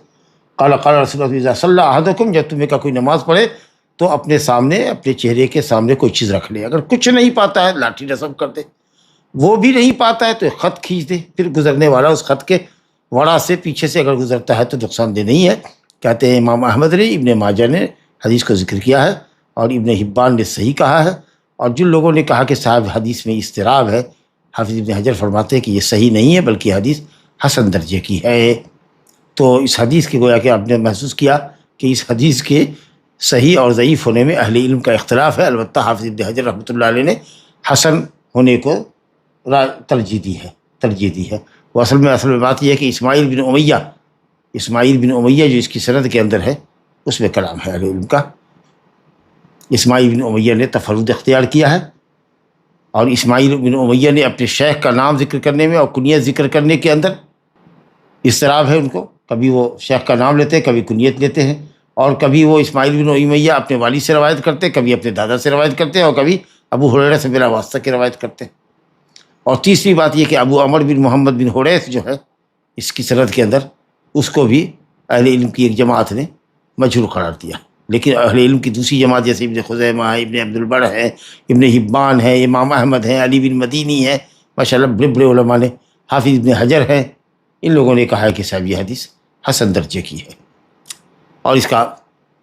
S2: قال رسول اللہ اذا صلی احدکم، جب تمہیں کا کوئی نماز پڑھے تو اپنے سامنے، اپنے چہرے کے سامنے کوئی چیز رکھ لے، اگر کچھ نہیں پاتا ہے لاٹھی نصب کر دے، وہ بھی نہیں پاتا ہے تو ایک خط کھینچ دے، پھر گزرنے والا اس خط کے وڑا سے پیچھے سے اگر گزرتا ہے تو نقصان دہ نہیں ہے۔ کہتے ہیں امام احمد نے، ابن ماجہ نے حدیث کو ذکر کیا ہے، اور ابن حبان نے صحیح کہا ہے، اور جن لوگوں نے کہا کہ صاحب حدیث میں اضطراب ہے، حافظ ابن حجر فرماتے ہیں کہ یہ صحیح نہیں ہے بلکہ حدیث حسن درجے کی ہے۔ تو اس حدیث کے گویا کہ آپ نے محسوس کیا کہ اس حدیث کے صحیح اور ضعیف ہونے میں اہل علم کا اختلاف ہے، البتہ حافظ ابن حجر رحمۃ اللہ علیہ نے حسن ہونے کو ترجیح دی ہے۔ وہ اصل میں بات یہ ہے کہ اسماعیل بن امیہ جو اس کی سند کے اندر ہے، اس میں کلام ہے اہل علم کا۔ اسماعیل بن امیہ نے تفرد اختیار کیا ہے، اور اسماعیل بن امیہ نے اپنے شیخ کا نام ذکر کرنے میں اور کنیت ذکر کرنے کے اندر اضطراب ہے ان کو، کبھی وہ شیخ کا نام لیتے ہیں، کبھی کنیت لیتے ہیں، اور کبھی وہ اسماعیل بن امیہ اپنے والد سے روایت کرتے ہیں، کبھی اپنے دادا سے روایت کرتے ہیں، اور کبھی ابو ہریرہ سے بلا واسطہ کی روایت کرتے ہیں۔ اور تیسری بات یہ کہ ابو عمر بن محمد بن حریث جو ہے اس کی سند کے اندر، اس کو بھی اہل علم کی ایک جماعت نے مجہول قرار دیا، لیکن اہل علم کی دوسری جماعت جیسے ابن خزیمہ ہے، ابن عبد البر ہے، ابن حبان ہے، امام احمد ہے، علی بن مدینی ہے، ماشاءاللہ بڑے بڑے علماء نے، حافظ ابن حجر ہے، ان لوگوں نے کہا ہے کہ صاحب یہ حدیث حسن درجے کی ہے، اور اس کا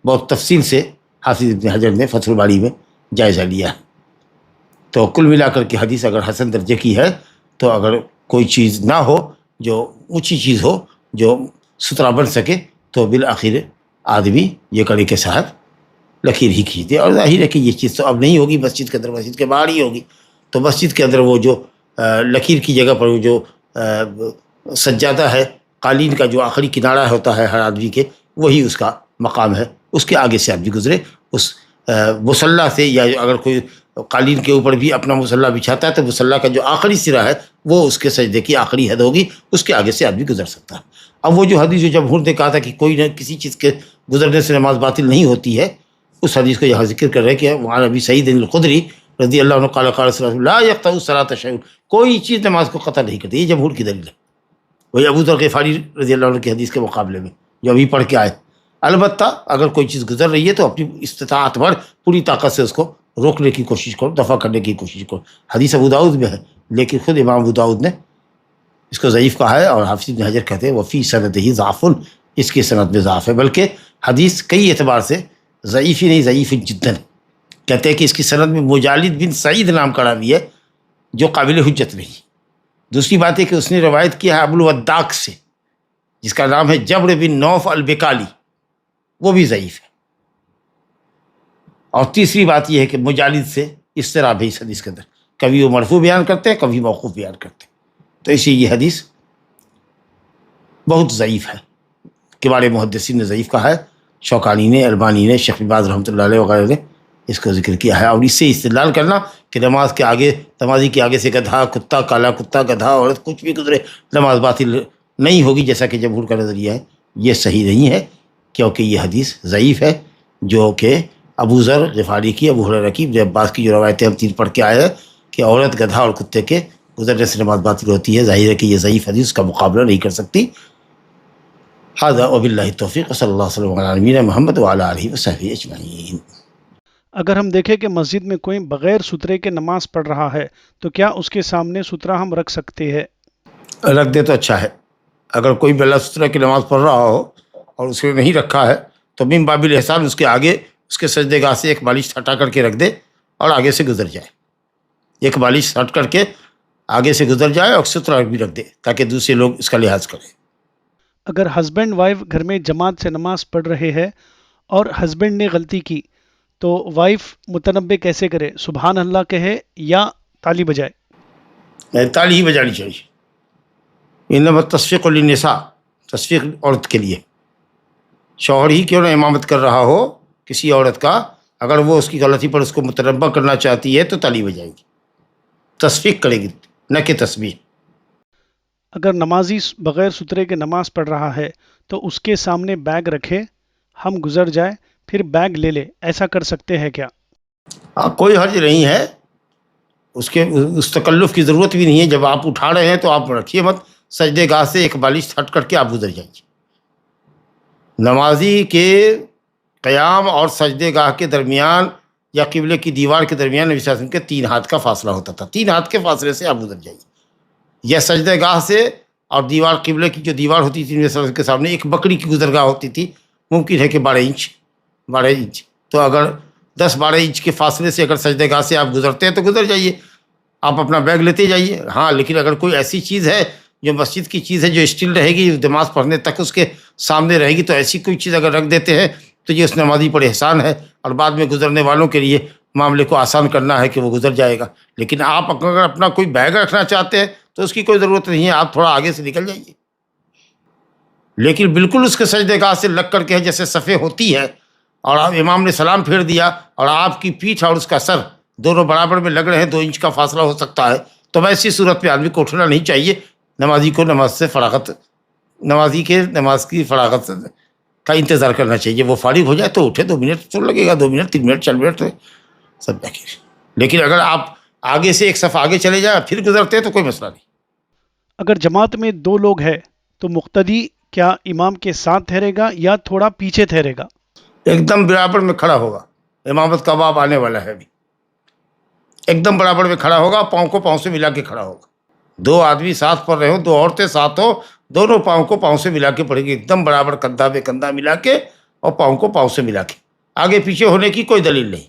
S2: بہت تفصیل سے حافظ ابن حجر نے فتح الباری میں جائزہ لیا ہے۔ تو کل ملا کر کے حدیث اگر حسن درجے کی ہے تو اگر کوئی چیز نہ ہو جو اونچی چیز ہو جو سترہ بن سکے تو بالآخر آدمی یہ کرے کہ صاحب لکیر ہی کھینچ دے، اور ظاہر ہے کہ یہ چیز تو اب نہیں ہوگی مسجد کے اندر، مسجد کے باہر ہی ہوگی، تو مسجد کے اندر وہ جو لکیر کی جگہ پر وہ جو سجادہ ہے، قالین کا جو آخری کنارہ ہوتا ہے ہر آدمی کے، وہی اس کا مقام ہے، اس کے آگے سے آدمی گزرے، اس مصلی سے، یا اگر کوئی قالین کے اوپر بھی اپنا مصلی بچھاتا ہے تو مصلی کا جو آخری سرا ہے وہ اس کے سجدے کی آخری حد ہوگی، اس کے آگے سے آدمی گزر سکتا ہے۔ اب وہ جو حدیث جو جمہور نے کہا تھا کہ کوئی نہ کسی چیز کے گزرنے سے نماز باطل نہیں ہوتی ہے، اس حدیث کو یہاں ذکر کر رہے کہ وہاں ابی سعید الخدری رضی اللہ عنہ قال قال رسول اللہ لا یقطع الصلاۃ شیء، کوئی چیز نماز کو قطع نہیں کرتی، یہ جمہور کی دلیل ہے، وہی ابو ذر غفاری رضی اللہ عنہ کی حدیث کے مقابلے میں جو ابھی پڑھ کے آئے۔ البتہ اگر کوئی چیز گزر رہی ہے تو اپنی استطاعت بھر پوری طاقت سے اس کو روکنے کی کوشش کرو، دفع کرنے کی کوشش کرو۔ حدیث ابو داؤد میں ہے، لیکن خود امام ابو داؤد نے اس کو ضعیف کہا ہے، اور حافظ ابن حجر کہتے ہیں وفی سندہ ضعف، اس کی سند میں ضعف ہے، بلکہ حدیث کئی اعتبار سے ضعیف ہی نہیں، ضعیف جداً۔ کہتے ہیں کہ اس کی سند میں مجالد بن سعید نام کا راوی ہے جو قابل حجت نہیں۔ دوسری بات ہے کہ اس نے روایت کیا ہے ابو الوداق سے جس کا نام ہے جبر بن نوف البکالی، وہ بھی ضعیف ہے۔ اور تیسری بات یہ ہے کہ مجالد سے اضطراب ہے اس حدیث کے اندر، کبھی وہ مرفوع بیان کرتے ہیں، کبھی موقوف بیان کرتے ہیں. تو اسی یہ حدیث بہت ضعیف ہے، کبار محدثین نے ضعیف کہا ہے، شوکانی نے، البانی نے، شیخ بن باز رحمۃ اللہ علیہ وغیرہ نے اس کو ذکر کیا ہے. اور اس سے استدلال کرنا کہ نماز کے آگے، نمازی کے آگے سے گدھا، کتا، کالا کتا، گدھا، عورت کچھ بھی گزرے نماز باطل نہیں ہوگی، جیسا کہ جمہور کا نظریہ ہے، یہ صحیح نہیں ہے، کیونکہ یہ حدیث ضعیف ہے، جو کہ ابو ذر غفاری کی، ابو ہریرہ کی، ابن عباس کی جو روایتیں ہم تین پڑھ کے آئے ہیں کہ عورت، گدھا اور کتے کے گزرنے سے نماز باطل ہوتی ہے. ظاہر ہے کہ یہ ضعیف حدیث کا مقابلہ نہیں کر سکتی. ھذا وباللہ التوفیق، صلی اللہ علیہ وسلم علی نبینا محمد وعلی آلہ وصحبہ اجمعین.
S3: اگر ہم دیکھیں کہ مسجد میں کوئی بغیر سترے کے نماز پڑھ رہا ہے تو کیا اس کے سامنے سترہ ہم رکھ سکتے ہیں؟
S2: رکھ دے تو اچھا ہے. اگر کوئی بلا سترہ کی نماز پڑھ رہا ہو اور اس نے نہیں رکھا ہے تو من باب الاحسان اس کے آگے، اس کے سجدے گاہ سے ایک بالش ہٹا کر کے رکھ دے اور آگے سے گزر جائے. ایک بالش ہٹ کر کے آگے سے گزر جائے اور سترہ بھی رکھ دے تاکہ دوسرے لوگ اس کا لحاظ کریں.
S3: اگر ہسبینڈ وائف گھر میں جماعت سے نماز پڑھ رہے ہیں اور ہسبینڈ نے غلطی کی تو وائف متنبہ کیسے کرے؟ سبحان اللہ کہے یا تالی بجائے؟
S2: تالی ہی بجانی چاہیے. انما تصفیق للنساء، تصفیق عورت کے لیے. شوہر ہی کیوں نہ امامت کر رہا ہو کسی عورت کا، اگر وہ اس کی غلطی پر اس کو متنبہ کرنا چاہتی ہے تو تالی بجائے گی، تصفیق کرے گی، نہ کہ تسبیح.
S3: اگر نمازی بغیر سترے کے نماز پڑھ رہا ہے تو اس کے سامنے بیگ رکھے، ہم گزر جائیں پھر بیگ لے لے، ایسا کر سکتے ہیں کیا؟
S2: کوئی حرج نہیں ہے، اس تکلف کی ضرورت بھی نہیں ہے. جب آپ اٹھا رہے ہیں تو آپ رکھیے مت، سجدے گاہ سے ایک بالش ہٹ کر کے آپ گزر جائیے. نمازی کے قیام اور سجدے گاہ کے درمیان یا قبلے کی دیوار کے درمیان نبی صلی اللہ علیہ وسلم کے 3 ہاتھ کا فاصلہ ہوتا تھا. 3 ہاتھ کے فاصلے سے آپ گزر جائیے. یا سجدے گاہ سے اور دیوار، قبلے کی جو دیوار ہوتی تھی نبی صلی اللہ علیہ وسلم کے سامنے ایک بکری کی گزرگاہ ہوتی تھی، ممکن ہے کہ 12 انچ. تو اگر 10-12 انچ کے فاصلے سے اگر سجدے گاہ سے آپ گزرتے ہیں تو گزر جائیے، آپ اپنا بیگ لیتے جائیے. ہاں، لیکن اگر کوئی ایسی چیز ہے جو مسجد کی چیز ہے، جو اسٹل رہے گی نماز پڑھنے تک اس کے سامنے رہے گی، تو ایسی کوئی چیز اگر رکھ دیتے ہیں تو یہ اس نمازی پر احسان ہے، اور بعد میں گزرنے والوں کے لیے معاملے کو آسان کرنا ہے کہ وہ گزر جائے گا. لیکن آپ اگر اپنا کوئی بیگ رکھنا چاہتے ہیں تو اس کی کوئی ضرورت نہیں ہے، آپ تھوڑا آگے سے نکل جائیے. لیکن بالکل اس کے سجدے گاہ سے لگ کر کے جیسے صفیں ہوتی ہے اور آپ امام نے سلام پھیر دیا اور آپ کی پیٹھ اور اس کا سر دونوں برابر میں لگ رہے ہیں، 2 انچ کا فاصلہ ہو سکتا ہے، تو ایسی صورت میں آدمی کو اٹھنا نہیں چاہیے. نمازی کو نماز کی فراغت کا انتظار کرنا چاہیے. وہ فارغ ہو جائے تو اٹھے، 2 منٹ تو لگے گا، 2 منٹ 3 منٹ 4 منٹ سب بخیر. لیکن اگر آپ آگے سے ایک صف آگے چلے جائیں پھر گزرتے ہیں تو کوئی مسئلہ نہیں.
S3: اگر جماعت میں 2 لوگ ہیں تو مقتدی کیا امام کے ساتھ ٹھہرے گا یا تھوڑا پیچھے ٹھہرے گا؟
S2: ایک دم برابر میں کھڑا ہوگا. امامت کا باب آنے والا ہے ابھی. ایک دم برابر میں کھڑا ہوگا، پاؤں کو پاؤں سے ملا کے کھڑا ہوگا. 2 آدمی ساتھ پڑھ رہے ہوں، 2 عورتیں ساتھ ہو، دونوں پاؤں کو پاؤں سے ملا کے پڑھے گی، ایک دم برابر، کندھا پہ کندھا ملا کے اور پاؤں کو پاؤں سے ملا کے. آگے پیچھے ہونے کی کوئی دلیل نہیں.